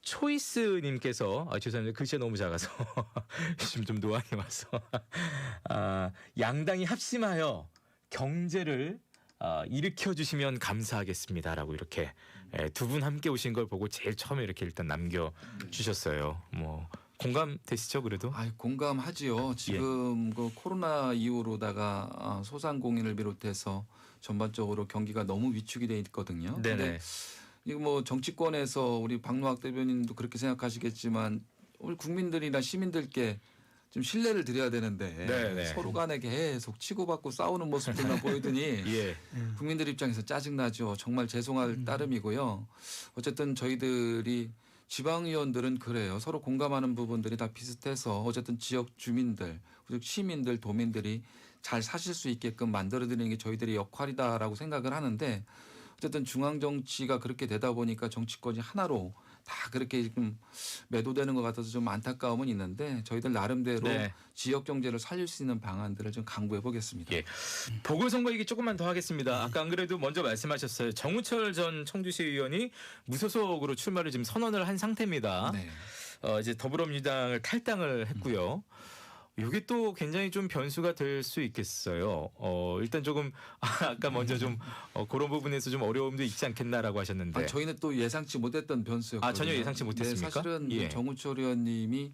초이스님께서 죄송합니다. 글씨가 너무 작아서 지금 좀 노안이 와서 양당이 합심하여 경제를 일으켜 주시면 감사하겠습니다라고 이렇게 두 분 함께 오신 걸 보고 제일 처음에 이렇게 일단 남겨 주셨어요. 뭐 공감되시죠 그래도? 공감하지요. 지금 그 코로나 이후로다가 소상공인을 비롯해서 전반적으로 경기가 너무 위축이 돼 있거든요. 네네. 이거 뭐 정치권에서 우리 박노학 대변인도 그렇게 생각하시겠지만 우리 국민들이나 시민들께 좀 신뢰를 드려야 되는데 네네. 서로 간에 계속 치고받고 싸우는 모습들만 보이더니 예. 국민들 입장에서 짜증나죠. 정말 죄송할 따름이고요. 어쨌든 저희들이 지방의원들은 그래요. 서로 공감하는 부분들이 다 비슷해서 어쨌든 지역 주민들, 시민들, 도민들이 잘 사실 수 있게끔 만들어드리는 게 저희들의 역할이다라고 생각을 하는데 어쨌든 중앙 정치가 그렇게 되다 보니까 정치권이 하나로 다 그렇게 지금 매도되는 것 같아서 좀 안타까움은 있는데 저희들 나름대로 지역 경제를 살릴 수 있는 방안들을 좀 강구해 보겠습니다. 예. 보궐선거 얘기 조금만 더 하겠습니다. 아까 안 그래도 먼저 말씀하셨어요. 정우철 전 청주시 의원이 무소속으로 출마를 지금 선언을 한 상태입니다. 이제 더불어민주당을 탈당을 했고요. 이게 또 굉장히 좀 변수가 될 수 있겠어요. 일단 조금 아까 먼저 좀 그런 부분에서 좀 어려움도 있지 않겠나라고 하셨는데. 저희는 또 예상치 못했던 변수였거든요. 전혀 예상치 못했습니까? 사실은 정우철 의원님이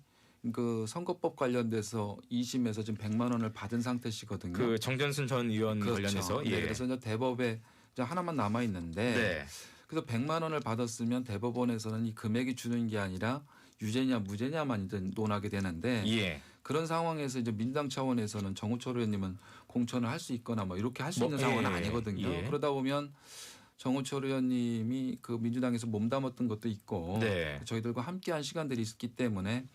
그 선거법 관련돼서 2심에서 지금 100만 원을 받은 상태시거든요. 그 정전순 전 의원 관련해서. 그래서 이제 대법에 이제 하나만 남아 있는데 그래서 100만 원을 받았으면 대법원에서는 이 금액이 주는 게 아니라 유죄냐 무죄냐만 이제 논하게 되는데 그런 상황에서 이제 민주당 차원에서는 정우철 의원님은 공천을 할 수 있거나 뭐 이렇게 할 수 있는 상황은 아니거든요. 그러다 보면 정우철 의원님이 그 민주당에서 몸담았던 것도 있고 저희들과 함께한 시간들이 있었기 때문에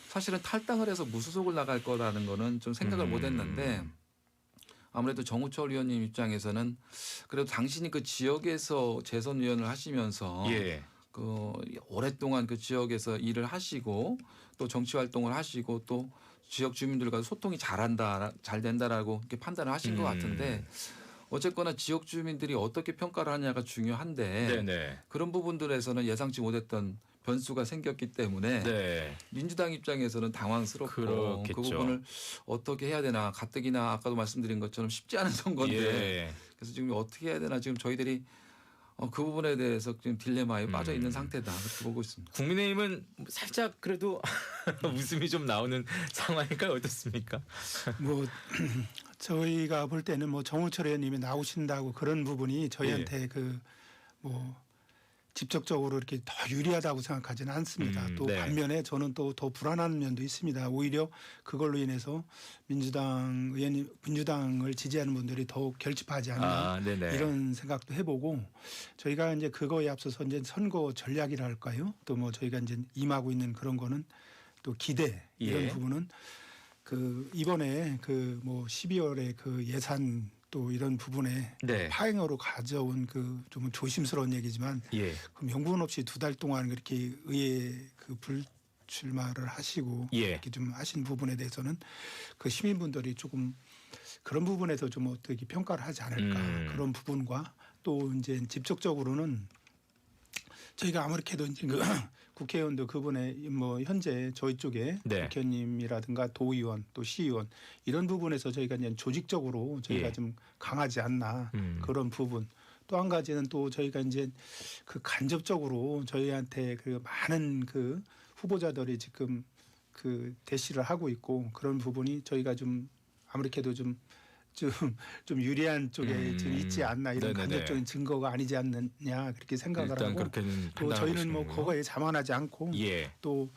사실은 탈당을 해서 무소속을 나갈 거라는 거는 좀 생각을 못했는데 아무래도 정우철 의원님 입장에서는 그래도 당신이 그 지역에서 재선 의원을 하시면서 그 오랫동안 그 지역에서 일을 하시고 또 정치 활동을 하시고 또 지역 주민들과 소통이 잘 된다라고 이렇게 판단을 하신 것 같은데 어쨌거나 지역 주민들이 어떻게 평가를 하냐가 중요한데 그런 부분들에서는 예상치 못했던 변수가 생겼기 때문에 민주당 입장에서는 당황스럽고 그렇겠죠. 그 부분을 어떻게 해야 되나 가뜩이나 아까도 말씀드린 것처럼 쉽지 않은 선거인데 그래서 지금 어떻게 해야 되나 지금 저희들이 그 부분에 대해서 지금 딜레마에 빠져 있는 상태다 그렇게 보고 있습니다. 국민의힘은 살짝 그래도 웃음이 좀 나오는 상황일까요? 어떻습니까? 뭐 저희가 볼 때는 뭐 정우철 의원님이 나오신다고 그런 부분이 저희한테 그 뭐 직접적으로 이렇게 더 유리하다고 생각하지는 않습니다. 또 반면에 저는 또 더 불안한 면도 있습니다. 오히려 그걸로 인해서 민주당을 지지하는 분들이 더욱 결집하지 않나 이런 생각도 해보고 저희가 이제 그거에 앞서서 이제 선거 전략이라 할까요? 또 뭐 저희가 이제 임하고 있는 그런 거는 또 기대 이런 부분은 그 이번에 그 뭐 12월에 그 예산 또 이런 부분에 파행어로 가져온 그 좀 조심스러운 얘기지만 그 명분 없이 2달 동안 그렇게 의회 그 불출마를 하시고 이렇게 좀 하신 부분에 대해서는 그 시민분들이 조금 그런 부분에서 좀 어떻게 평가를 하지 않을까 그런 부분과 또 이제 직접적으로는 저희가 아무렇게도 이제 그 국회의원도 그분의 뭐 현재 저희 쪽에 국회의원님이라든가 도의원 또 시의원 이런 부분에서 저희가 이제 조직적으로 저희가 좀 강하지 않나 그런 부분. 또 한 가지는 또 저희가 이제 그 간접적으로 저희한테 그 많은 그 후보자들이 지금 그 대시를 하고 있고 그런 부분이 저희가 좀 아무렇게도 좀 유리한 쪽에 좀 있지 않나 이런 간접적인 증거가 아니지 않느냐 그렇게 생각을 하고 또 저희는 뭐 그거에 자만하지 않고 또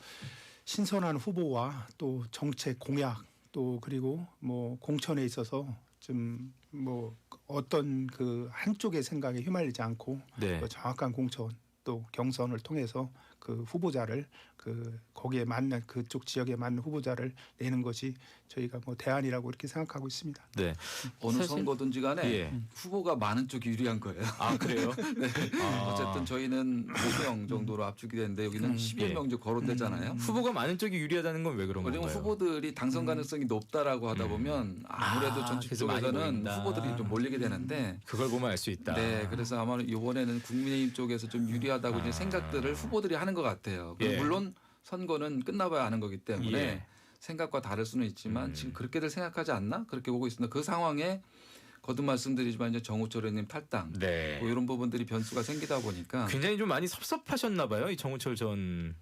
신선한 후보와 또 정책 공약 또 그리고 뭐 공천에 있어서 좀 뭐 어떤 그 한쪽의 생각에 휘말리지 않고 정확한 공천 또 경선을 통해서 그 후보자를 그 거기에 맞는 그쪽 지역에 맞는 후보자를 내는 것이 저희가 뭐 대안이라고 이렇게 생각하고 있습니다. 네. 어느 사실- 선거든지 간에 후보가 많은 쪽이 유리한 거예요. 아 그래요? 네. 아. 어쨌든 저희는 5명 정도로 압축이 되는데 여기는 11명 이제 거론되잖아요. 후보가 많은 쪽이 유리하다는 건 왜 그런 왜냐면 건가요? 후보들이 당선 가능성이 높다라고 하다 보면 아무래도 전직 그래서 많이 쪽에서는 모인다. 후보들이 좀 몰리게 되는데 그걸 보면 알 수 있다. 네, 그래서 아마 이번에는 국민의힘 쪽에서 좀 유리하다고 이제 생각들을 후보들이 하는 것 같아요. 예. 물론 선거는 끝나봐야 아는 거기 때문에 예. 생각과 다를 수는 있지만 지금 그렇게들 생각하지 않나 그렇게 보고 있습니다. 그 상황에 거듭 말씀드리지만 이제 정우철 의원님 탈당 네. 뭐 이런 부분들이 변수가 생기다 보니까 굉장히 좀 많이 섭섭하셨나 봐요. 이 정우철 전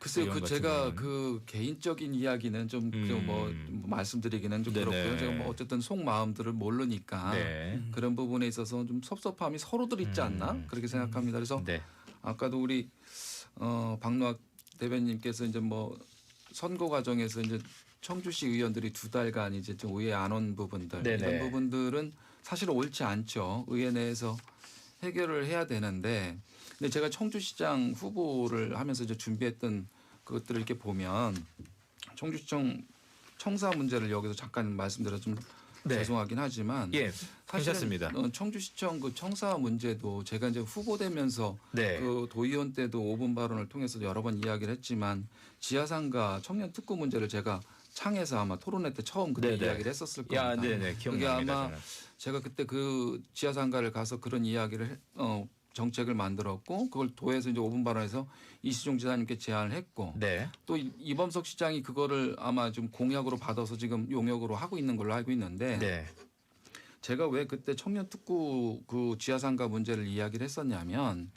글쎄요, 의원 그 같은 제가 경우는. 그 개인적인 이야기는 좀 뭐 말씀드리기는 좀 네네. 그렇고요. 제가 뭐 어쨌든 속마음들을 모르니까 네. 그런 부분에 있어서 좀 섭섭함이 서로들 있지 않나 그렇게 생각합니다. 그래서 네. 아까도 우리 박노학 대변님께서 이제 뭐 선거 과정에서 이제 청주시 의원들이 2달간 이제 좀 의회 안 온 부분들 네네. 이런 부분들은 사실은 옳지 않죠. 의회 내에서 해결을 해야 되는데 근데 제가 청주시장 후보를 하면서 이제 준비했던 그것들을 이렇게 보면 청주시청 청사 문제를 여기서 잠깐 말씀드려 좀 네. 죄송하긴 하지만 예, 사실은 괜찮습니다. 청주시청 그 청사 문제도 제가 이제 후보되면서 네. 그 도의원 때도 5분 발언을 통해서 여러 번 이야기를 했지만 지하상가 청년 특구 문제를 제가 창에서 아마 토론회 때 처음 그때 네네. 이야기를 했었을 야, 겁니다. 네네, 그게 기억납니다, 아마 저는. 제가 그때 그 지하상가를 가서 그런 이야기를 정책을 만들었고 그걸 도에서 이제 5분 발언에서 이시종 지사님께 제안을 했고 네. 또 이범석 시장이 그거를 아마 좀 공약으로 받아서 지금 용역으로 하고 있는 걸로 알고 있는데 네. 제가 왜 그때 청년 특구 그 지하상가 문제를 이야기를 했었냐면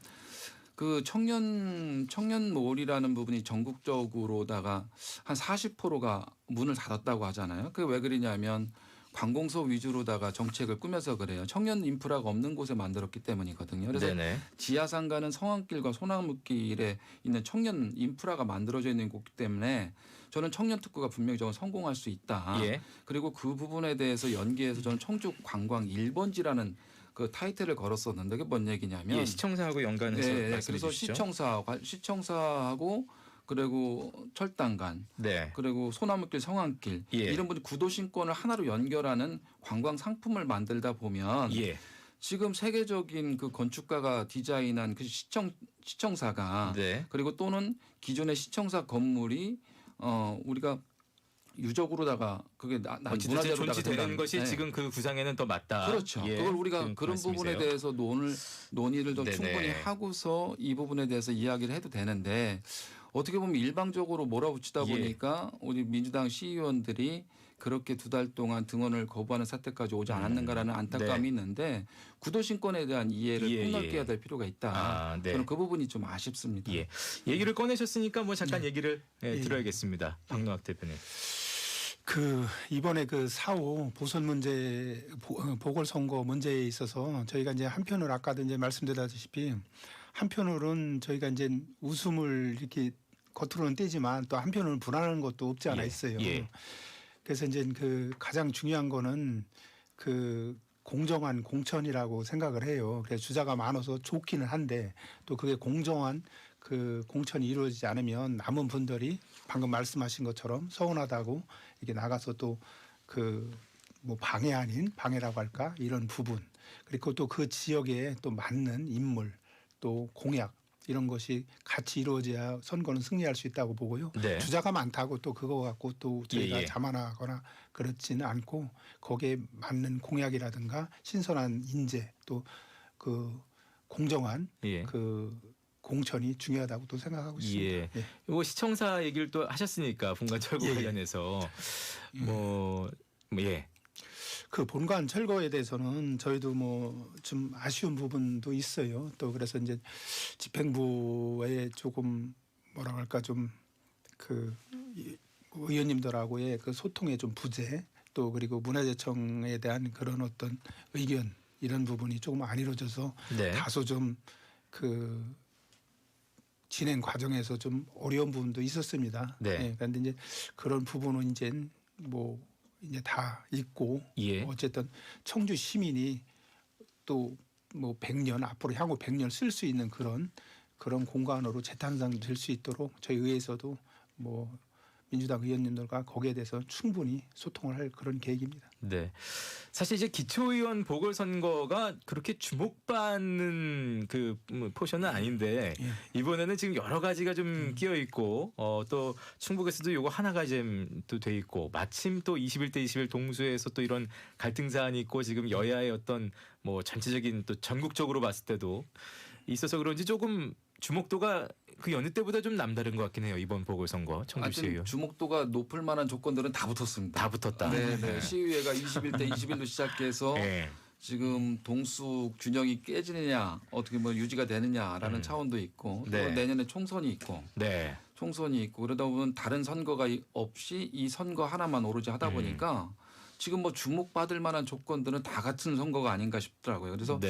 그 청년몰이라는 부분이 전국적으로다가 한 40%가 문을 닫았다고 하잖아요. 그게 왜 그러냐면 관공서 위주로다가 정책을 꾸며서 그래요. 청년 인프라가 없는 곳에 만들었기 때문이거든요. 그래서 네네. 지하상가는 성안길과 소나무길에 있는 청년 인프라가 만들어져 있는 곳이기 때문에 저는 청년 특구가 분명히 저는 성공할 수 있다. 예. 그리고 그 부분에 대해서 연계해서 저는 청주 관광 1번지라는 그 타이틀을 걸었었는데 그게 뭔 얘기냐면 예, 시청사하고 연관해서 네, 말씀해 그래서 주시죠. 시청사하고 그리고 철당간 네. 그리고 소나무길 성안길 예. 이런 분들 구도심권을 하나로 연결하는 관광 상품을 만들다 보면 예. 지금 세계적인 그 건축가가 디자인한 그 시청사가 네. 그리고 또는 기존의 시청사 건물이 우리가 유적으로다가 그게 어쨌든 문화재로다가 존치되는 된다는 것이 네. 지금 그 구상에는 더 맞다. 그렇죠. 예, 그걸 우리가 그런 말씀이세요. 부분에 대해서 논의를 좀 네네. 충분히 하고서 이 부분에 대해서 이야기를 해도 되는데 어떻게 보면 일방적으로 몰아붙이다 예. 보니까 우리 민주당 시의원들이 그렇게 2달 동안 등원을 거부하는 사태까지 오지 않았는가라는 안타까움이 네. 있는데 구도신권에 대한 이해를 예, 폭넓게 예. 해야 될 필요가 있다. 아, 네. 저는 그 부분이 좀 아쉽습니다. 예. 얘기를 꺼내셨으니까 뭐 잠깐 얘기를 들어야겠습니다. 박노학 대표님. 그 이번에 그 4.5 보선 문제 보궐선거 문제에 있어서 저희가 이제 한편으로 아까도 이제 말씀드렸다시피 한편으로는 저희가 이제 웃음을 이렇게 겉으로는 떼지만 또 한편으로는 불안한 것도 없지 않아 있어요. 예. 그래서 이제 그 가장 중요한 거는 그 공정한 공천이라고 생각을 해요. 그래서 주자가 많아서 좋기는 한데 또 그게 공정한 그 공천이 이루어지지 않으면 남은 분들이 방금 말씀하신 것처럼 서운하다고 이렇게 나가서 또 그 뭐 방해 아닌 방해라고 할까 이런 부분 그리고 또 그 지역에 또 맞는 인물 또 공약 이런 것이 같이 이루어져야 선거는 승리할 수 있다고 보고요. 네. 주자가 많다고 또 그거 갖고 또 저희가 예. 자만하거나 그렇지는 않고 거기에 맞는 공약이라든가 신선한 인재 또 그 공정한 예. 그 공천이 중요하다고 또 생각하고 있습니다. 예. 뭐 시청사 얘기를 또 하셨으니까 본관 철거 예, 예. 관련해서 예. 그 본관 철거에 대해서는 저희도 뭐 좀 아쉬운 부분도 있어요. 또 그래서 이제 집행부에 조금 뭐라 할까 좀 그 의원님들하고의 그 소통의 좀 부재 또 그리고 문화재청에 대한 그런 어떤 의견 이런 부분이 조금 안 이루어져서 네. 다소 좀 그 진행 과정에서 좀 어려운 부분도 있었습니다. 네. 그런데 이제 그런 부분은 이제 뭐 이제 다 있고 예. 어쨌든 청주 시민이 또 뭐 100년 앞으로 향후 100년 쓸 수 있는 그런 공간으로 재탄생될 수 있도록 저희 의회에서도 뭐 민주당 의원님들과 거기에 대해서 충분히 소통을 할 그런 계획입니다. 네. 사실 이제 기초의원 보궐선거가 그렇게 주목받는 그 포션은 아닌데 이번에는 지금 여러 가지가 좀 끼어 있고 또 충북에서도 요거 하나가 지금 또 돼 있고 마침 또 21대 21 동수에서 또 이런 갈등 사안이 있고 지금 여야의 어떤 뭐 전체적인 또 전국적으로 봤을 때도 있어서 그런지 조금 주목도가 그 여느 때보다 좀 남다른 것 같긴 해요. 이번 보궐선거 청주시의원. 주목도가 높을 만한 조건들은 다 붙었습니다. 다 붙었다. 네. 시의회가 21대 21로 시작해서 지금 동수 균형이 깨지느냐 어떻게 뭐 유지가 되느냐라는 차원도 있고 또 내년에 총선이 있고 총선이 있고 그러다 보면 다른 선거가 없이 이 선거 하나만 오로지 하다 보니까 지금 뭐 주목받을 만한 조건들은 다 같은 선거가 아닌가 싶더라고요. 그래서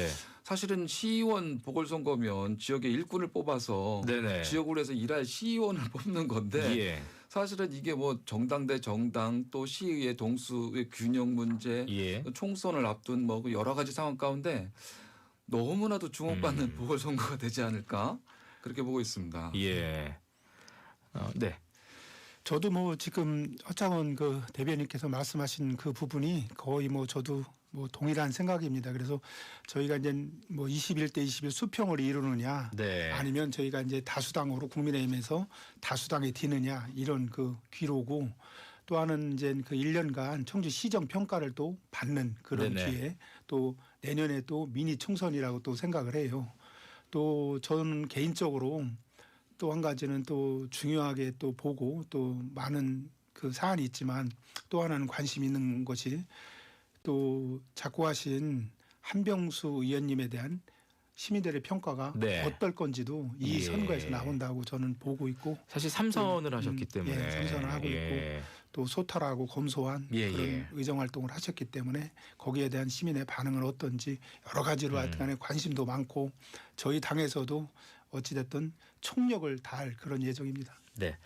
사실은 시의원 보궐선거면 지역의 일꾼을 뽑아서 지역으로 해서 일할 시의원을 뽑는 건데 사실은 이게 뭐 정당 대 정당 또 시의회 동수의 균형 문제 총선을 앞둔 뭐 여러 가지 상황 가운데 너무나도 주목받는 보궐선거가 되지 않을까 그렇게 보고 있습니다. 네. 저도 뭐 지금 허창원 그 대변인께서 말씀하신 그 부분이 거의 뭐 저도 뭐 동일한 생각입니다. 그래서 저희가 이제 뭐 21대 21 수평을 이루느냐 아니면 저희가 이제 다수당으로 국민의힘에서 다수당에 드느냐 이런 그 기로고 또 하나는 이제 그 1년간 청주 시정 평가를 또 받는 그런 기회 또 내년에 또 미니 총선이라고 또 생각을 해요. 또 저는 개인적으로 또 한 가지는 또 중요하게 또 보고 또 많은 그 사안이 있지만 또 하나는 관심 있는 것이 또 자꾸 하신 한병수 의원님에 대한 시민들의 평가가 어떨 건지도 이 선거에서 나온다고 저는 보고 있고 사실 3선을 하셨기 때문에 3선을 하고 있고 또 소탈하고 검소한 그런 의정활동을 하셨기 때문에 거기에 대한 시민의 반응은 어떤지 여러 가지로 하여튼간에 관심도 많고 저희 당에서도 어찌됐든 총력을 다할 그런 예정입니다. 네.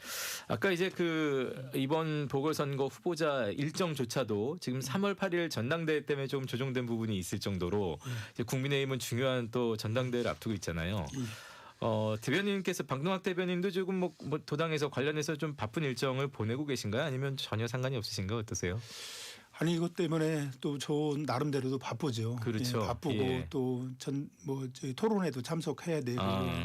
아까 이제 그 이번 보궐선거 후보자 일정조차도 지금 3월 8일 전당대회 때문에 좀 조정된 부분이 있을 정도로 이제 국민의힘은 중요한 또 전당대회를 앞두고 있잖아요. 대변인께서 박동학 대변인도 조금 뭐 도당에서 관련해서 좀 바쁜 일정을 보내고 계신가요? 아니면 전혀 상관이 없으신가요? 어떠세요? 아니 이것 때문에 또 저 나름대로도 바쁘죠. 그렇죠. 바쁘고 또 저희 토론회도 참석해야 되고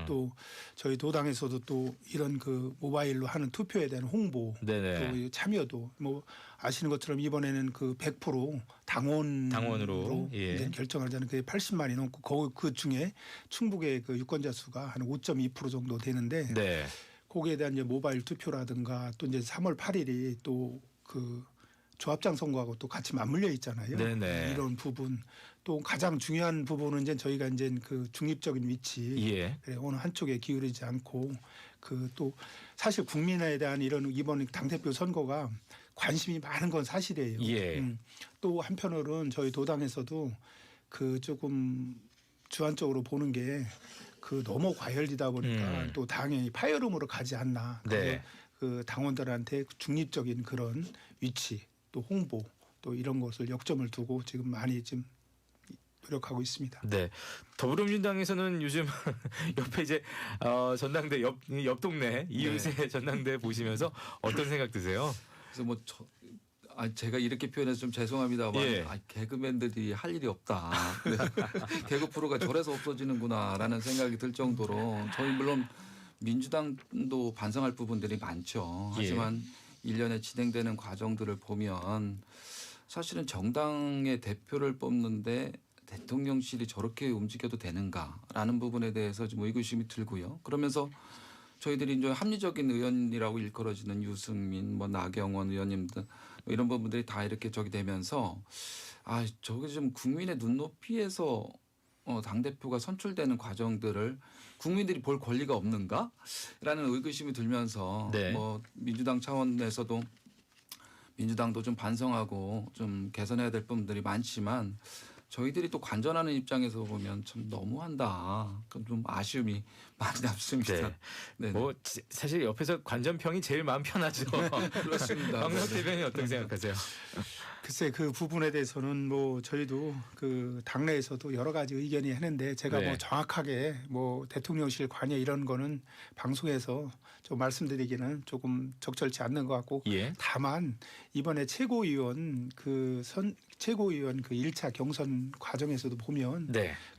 또 저희 도당에서도 또 이런 그 모바일로 하는 투표에 대한 홍보 또 참여도 뭐 아시는 것처럼 이번에는 그 100% 당원으로 결정하자는 그 80만이 넘고 그 중에 충북의 그 유권자 수가 한 5.2% 정도 되는데 거기에 대한 이제 모바일 투표라든가 또 이제 3월 8일이 또 그 조합장 선거하고 또 같이 맞물려 있잖아요. 이런 부분 또 가장 중요한 부분은 이제 저희가 이제 그 중립적인 위치 어느 한쪽에 기울이지 않고 그 또 사실 국민에 대한 이런 이번 당대표 선거가 관심이 많은 건 사실이에요. 또 한편으로는 저희 도당에서도 그 조금 주안적으로 보는 게 그 너무 과열되다 보니까 또 당연히 파열음으로 가지 않나. 그 당원들한테 중립적인 그런 위치 또 홍보 또 이런 것을 역점을 두고 지금 많이 좀 노력하고 있습니다. 네, 더불어민주당에서는 요즘 옆에 이제 전당대 옆 동네 이웃의 전당대 보시면서 어떤 생각 드세요? 그래서 뭐 제가 이렇게 표현해서 좀 죄송합니다만 개그맨들이 할 일이 없다. 개그 프로가 저래서 없어지는구나라는 생각이 들 정도로 저희 물론 민주당도 반성할 부분들이 많죠. 하지만 1년에 진행되는 과정들을 보면 사실은 정당의 대표를 뽑는데 대통령실이 저렇게 움직여도 되는가라는 부분에 대해서 좀 의구심이 들고요. 그러면서 저희들이 이제 합리적인 의원이라고 일컬어지는 유승민, 뭐 나경원 의원님들 뭐 이런 부분들이 다 이렇게 되면서 저게 좀 국민의 눈높이에서 당대표가 선출되는 과정들을 국민들이 볼 권리가 없는가? 라는 의구심이 들면서 뭐 민주당 차원에서도 민주당도 좀 반성하고 좀 개선해야 될 부분들이 많지만 저희들이 또 관전하는 입장에서 보면 참 너무한다. 그럼 좀 아쉬움이 많이 남습니다. 네. 뭐 사실 옆에서 관전평이 제일 마음 편하죠. 그렇습니다. 박명수 대변인 어떻게 생각하세요? 글쎄 그 부분에 대해서는 뭐 저희도 그 당내에서도 여러 가지 의견이 했는데 제가 뭐 정확하게 뭐 대통령실 관여 이런 거는 방송에서 좀 말씀드리기는 조금 적절치 않는 것 같고 다만 이번에 최고위원 그 1차 경선 과정에서도 보면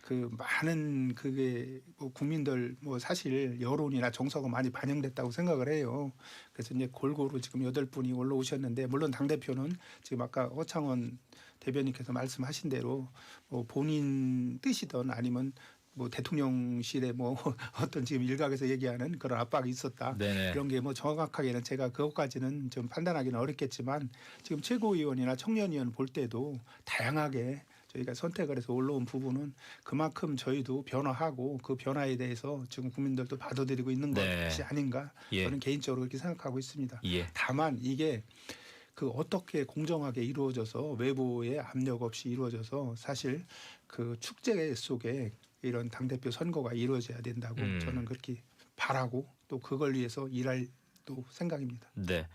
그 많은 그게 뭐 국민들 뭐 사실 여론이나 정서가 많이 반영됐다고 생각을 해요. 그래서 이제 골고루 지금 8분이 올라오셨는데 물론 당대표는 지금 아까 허창원 대변인께서 말씀하신 대로 뭐 본인 뜻이든 아니면 뭐 대통령실에 뭐 어떤 지금 일각에서 얘기하는 그런 압박이 있었다. 이런 게 뭐 정확하게는 제가 그것까지는 좀 판단하기는 어렵겠지만 지금 최고위원이나 청년위원 볼 때도 다양하게 저희가 선택을 해서 올라온 부분은 그만큼 저희도 변화하고 그 변화에 대해서 지금 국민들도 받아들이고 있는 것이 아닌가 저는 개인적으로 그렇게 생각하고 있습니다. 다만 이게 그 어떻게 공정하게 이루어져서 외부의 압력 없이 이루어져서 사실 그 축제 속에 이런 당대표 선거가 이루어져야 된다고 저는 그렇게 바라고 또 그걸 위해서 일할 또 생각입니다. 네.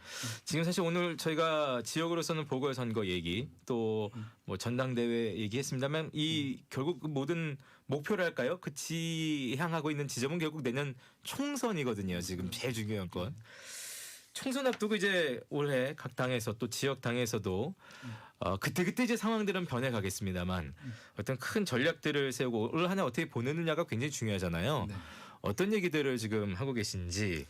지금 사실 오늘 저희가 지역으로서는 보궐선거 얘기 또 뭐 전당대회 얘기했습니다만 이 결국 그 모든 목표랄까요? 그 지향하고 있는 지점은 결국 내년 총선이거든요. 지금 제일 중요한 건. 총선 앞두고 이제 올해 각 당에서 또 지역 당에서도 그때 이제 상황들은 변해가겠습니다만 어떤 큰 전략들을 세우고 올 한 해 어떻게 보내느냐가 굉장히 중요하잖아요. 어떤 얘기들을 지금 하고 계신지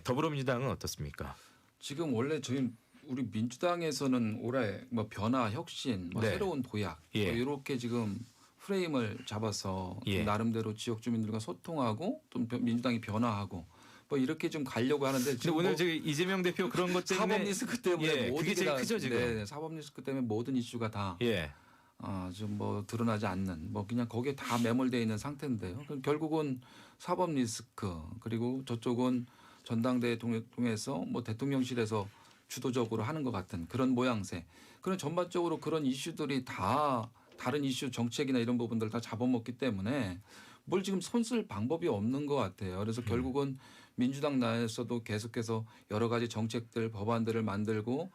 더불어민주당은 어떻습니까? 지금 원래 저희 우리 민주당에서는 올해 뭐 변화, 혁신, 뭐 새로운 도약 뭐 이렇게 지금 프레임을 잡아서 나름대로 지역 주민들과 소통하고 또 민주당이 변화하고 뭐 이렇게 좀 가려고 하는데 근데 오늘 뭐 저기 이재명 대표 그런 것 때문에 사법 리스크 때문에 모든 그게 제일 크죠 지금. 사법 리스크 때문에 모든 이슈가 다 좀 뭐 드러나지 않는 뭐 그냥 거기에 다 매몰되어 있는 상태인데요. 그럼 결국은 사법 리스크 그리고 저쪽은 전당대회 통해서 뭐 대통령실에서 주도적으로 하는 것 같은 그런 모양새. 그런 전반적으로 그런 이슈들이 다 다른 이슈 정책이나 이런 부분들 다 잡아먹기 때문에 뭘 지금 손쓸 방법이 없는 것 같아요. 그래서 결국은 민주당 내에서도 계속해서 여러 가지 정책들, 법안들을 만들고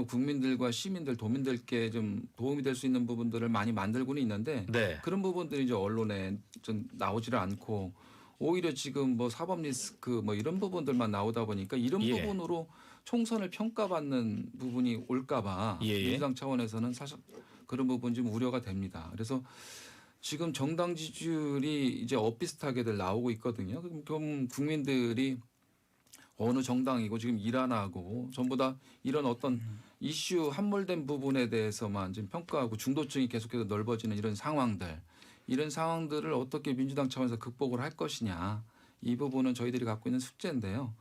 국민들과 시민들, 도민들께 좀 도움이 될 수 있는 부분들을 많이 만들고는 있는데 그런 부분들이 이제 언론에 좀 나오지를 않고 오히려 지금 뭐 사법 리스크 뭐 이런 부분들만 나오다 보니까 이런 부분으로 총선을 평가받는 부분이 올까봐 민주당 차원에서는 사실 그런 부분 좀 우려가 됩니다. 그래서 지금 정당 지지율이 이제 엇비슷하게들 나오고 있거든요. 그럼 국민들이 어느 정당이고 지금 일 안 하고 전부 다 이런 어떤 이슈 함몰된 부분에 대해서만 지금 평가하고 중도층이 계속해서 넓어지는 이런 상황들을 어떻게 민주당 차원에서 극복을 할 것이냐. 이 부분은 저희들이 갖고 있는 숙제인데요.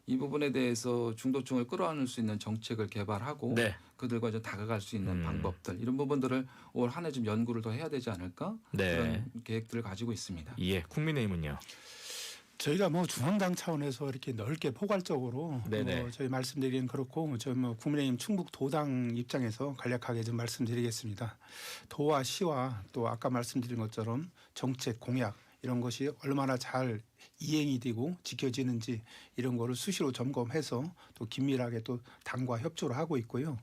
이 부분에 대해서 중도층을 끌어안을 수 있는 정책을 개발하고 그들과 이제 다가갈 수 있는 방법들 이런 부분들을 올 한 해 좀 연구를 더 해야 되지 않을까 그런 계획들을 가지고 있습니다. 국민의힘은요? 저희가 뭐 중앙당 차원에서 이렇게 넓게 포괄적으로 뭐 저희 말씀드리기는 그렇고 저희 뭐 국민의힘 충북 도당 입장에서 간략하게 좀 말씀드리겠습니다. 도와 시와 또 아까 말씀드린 것처럼 정책 공약 이런 것이 얼마나 잘 이행이 되고 지켜지는지 이런 거를 수시로 점검해서 또 긴밀하게 또 당과 협조를 하고 있고요.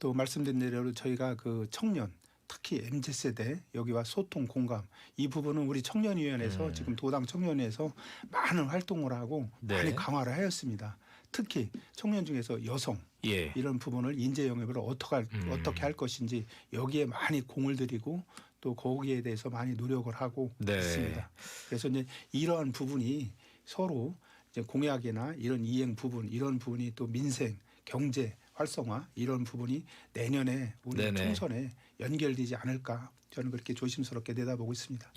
또 말씀드린 대로 저희가 그 청년 특히 MZ세대 여기와 소통 공감 이 부분은 우리 청년위원회에서 지금 도당 청년위에서 많은 활동을 하고 많이 강화를 하였습니다. 특히 청년 중에서 여성 이런 부분을 인재 영입을 어떻게 할 것인지 여기에 많이 공을 들이고 또 거기에 대해서 많이 노력을 하고 있습니다. 그래서 이제 이러한 부분이 서로 이제 공약이나 이런 이행 부분 이런 부분이 또 민생 경제 활성화 이런 부분이 내년에 우리 총선에 연결되지 않을까 저는 그렇게 조심스럽게 내다보고 있습니다.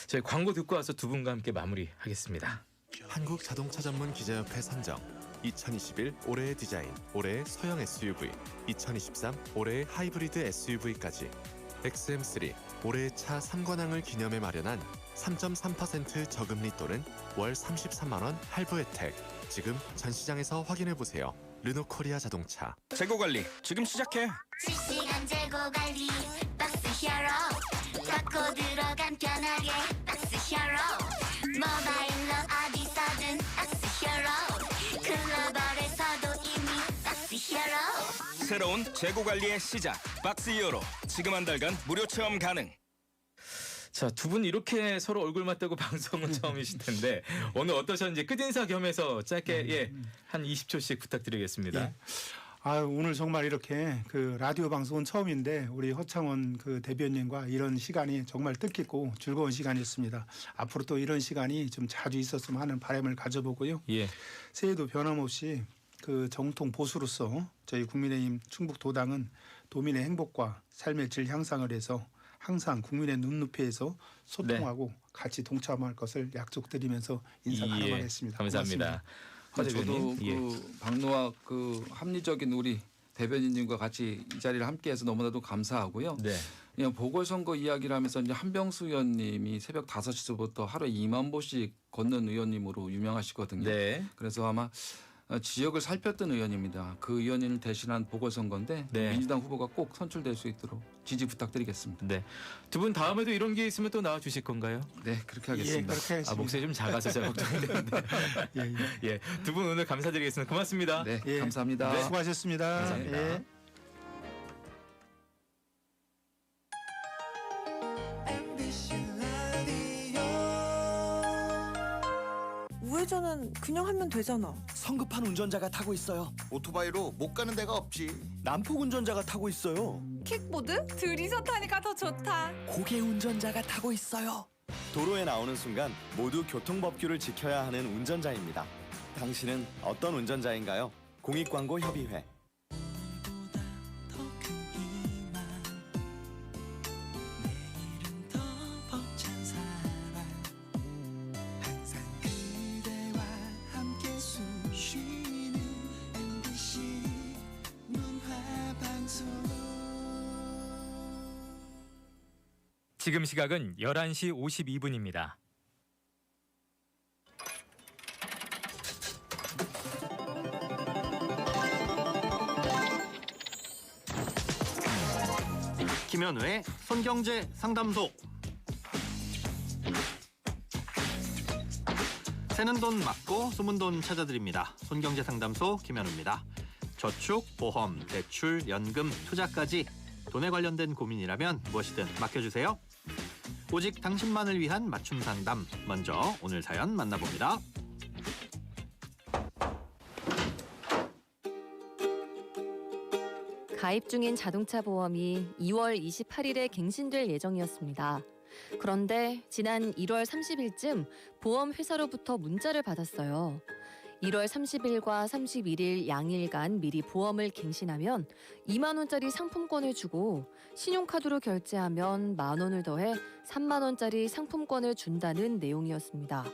저희 광고 듣고 와서 두 분과 함께 마무리하겠습니다. 한국 자동차 전문 기자협회 선정 2021 올해의 디자인, 올해의 소형 SUV, 2023 올해의 하이브리드 SUV까지 XM3 올해의 차 3관왕을 기념해 마련한 3.3% 저금리 또는 월 33만 원 할부 혜택. 지금 전 시장에서 확인해 보세요. 르노코리아 자동차. 재고 관리 지금 시작해. 실시간 완벽한 재고 관리 박스 히어로 갖고 들어간 편하게 박스 히어로 모바일로 어디서든 박스 히어로 글로벌에서도 이미 박스 히어로 새로운 재고 관리의 시작 박스 히어로 지금 한 달간 무료 체험 가능. 자, 두 분 이렇게 서로 얼굴 맞대고 방송은 처음이실 텐데 오늘 어떠셨는지 끝인사 겸해서 짧게 한 20초씩 부탁드리겠습니다. 예. 오늘 정말 이렇게 그 라디오 방송은 처음인데 우리 허창원 그 대변인과 이런 시간이 정말 뜻깊고 즐거운 시간이었습니다. 앞으로 또 이런 시간이 좀 자주 있었으면 하는 바람을 가져보고요. 예. 새해도 변함없이 그 정통 보수로서 저희 국민의힘 충북도당은 도민의 행복과 삶의 질 향상을 해서 항상 국민의 눈높이에서 소통하고 같이 동참할 것을 약속드리면서 인사 나누겠습니다. 감사합니다. 저도 그 박노학 그 합리적인 우리 대변인님과 같이 이 자리를 함께해서 너무나도 감사하고요. 네. 그냥 보궐선거 이야기를 하면서 이제 한병수 의원님이 새벽 5시부터 하루에 2만 보씩 걷는 의원님으로 유명하시거든요. 네. 그래서 아마 지역을 살폈던 의원입니다. 그 의원님을 대신한 보궐선거인데 민주당 후보가 꼭 선출될 수 있도록 지지 부탁드리겠습니다. 네. 두 분 다음에도 이런 게 있으면 또 나와 주실 건가요? 네, 그렇게 하겠습니다. 그렇게 하겠습니다. 목소리 좀 작아서 제가 걱정되는데. 예. 두 분 오늘 감사드리겠습니다. 고맙습니다. 네, 감사합니다. 네, 수고하셨습니다. 감사합니다. 예. 우회전은 그냥 하면 되잖아. 성급한 운전자가 타고 있어요. 오토바이로 못 가는 데가 없지. 난폭 운전자가 타고 있어요. 킥보드? 둘이서 타니까 더 좋다. 고개 운전자가 타고 있어요. 도로에 나오는 순간 모두 교통법규를 지켜야 하는 운전자입니다. 당신은 어떤 운전자인가요? 공익광고협의회. 지금 시각은 11시 52분입니다. 김현우의 손경제 상담소. 새는 돈 막고 숨은 돈 찾아드립니다. 손경제 상담소 김현우입니다. 저축, 보험, 대출, 연금, 투자까지 돈에 관련된 고민이라면 무엇이든 맡겨주세요. 오직 당신만을 위한 맞춤 상담. 먼저 오늘 사연 만나봅니다. 가입 중인 자동차 보험이 2월 28일에 갱신될 예정이었습니다. 그런데 지난 1월 30일쯤 보험회사로부터 문자를 받았어요. 1월 30일과 31일 양일간 미리 보험을 갱신하면 2만 원짜리 상품권을 주고 신용카드로 결제하면 만 원을 더해 3만 원짜리 상품권을 준다는 내용이었습니다.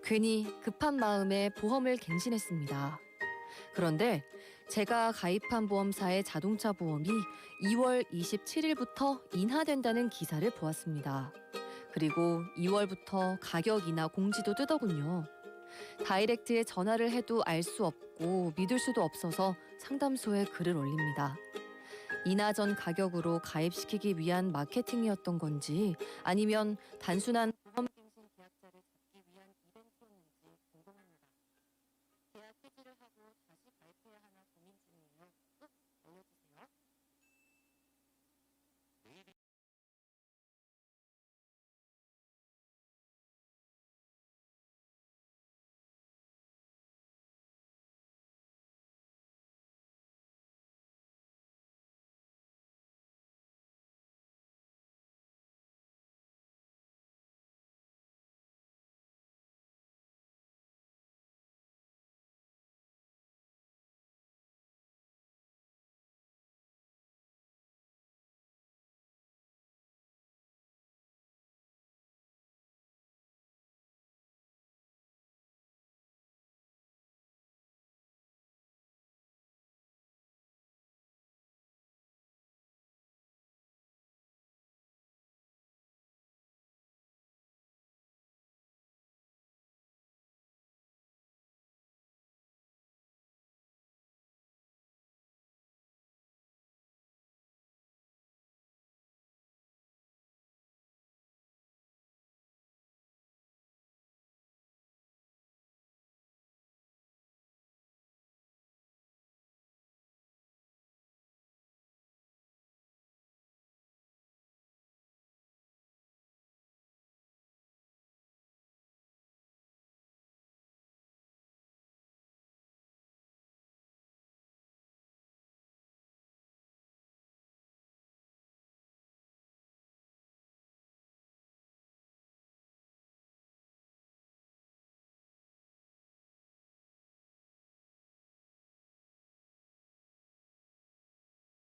괜히 급한 마음에 보험을 갱신했습니다. 그런데 제가 가입한 보험사의 자동차 보험이 2월 27일부터 인하된다는 기사를 보았습니다. 그리고 2월부터 가격 인하 공지도 뜨더군요. 다이렉트에 전화를 해도 알 수 없고 믿을 수도 없어서 상담소에 글을 올립니다. 인하 전 가격으로 가입시키기 위한 마케팅이었던 건지 아니면 단순한 보험갱신 계약자를 잡기 위한 이벤트였는지 궁금합니다. 계약 해지를 하고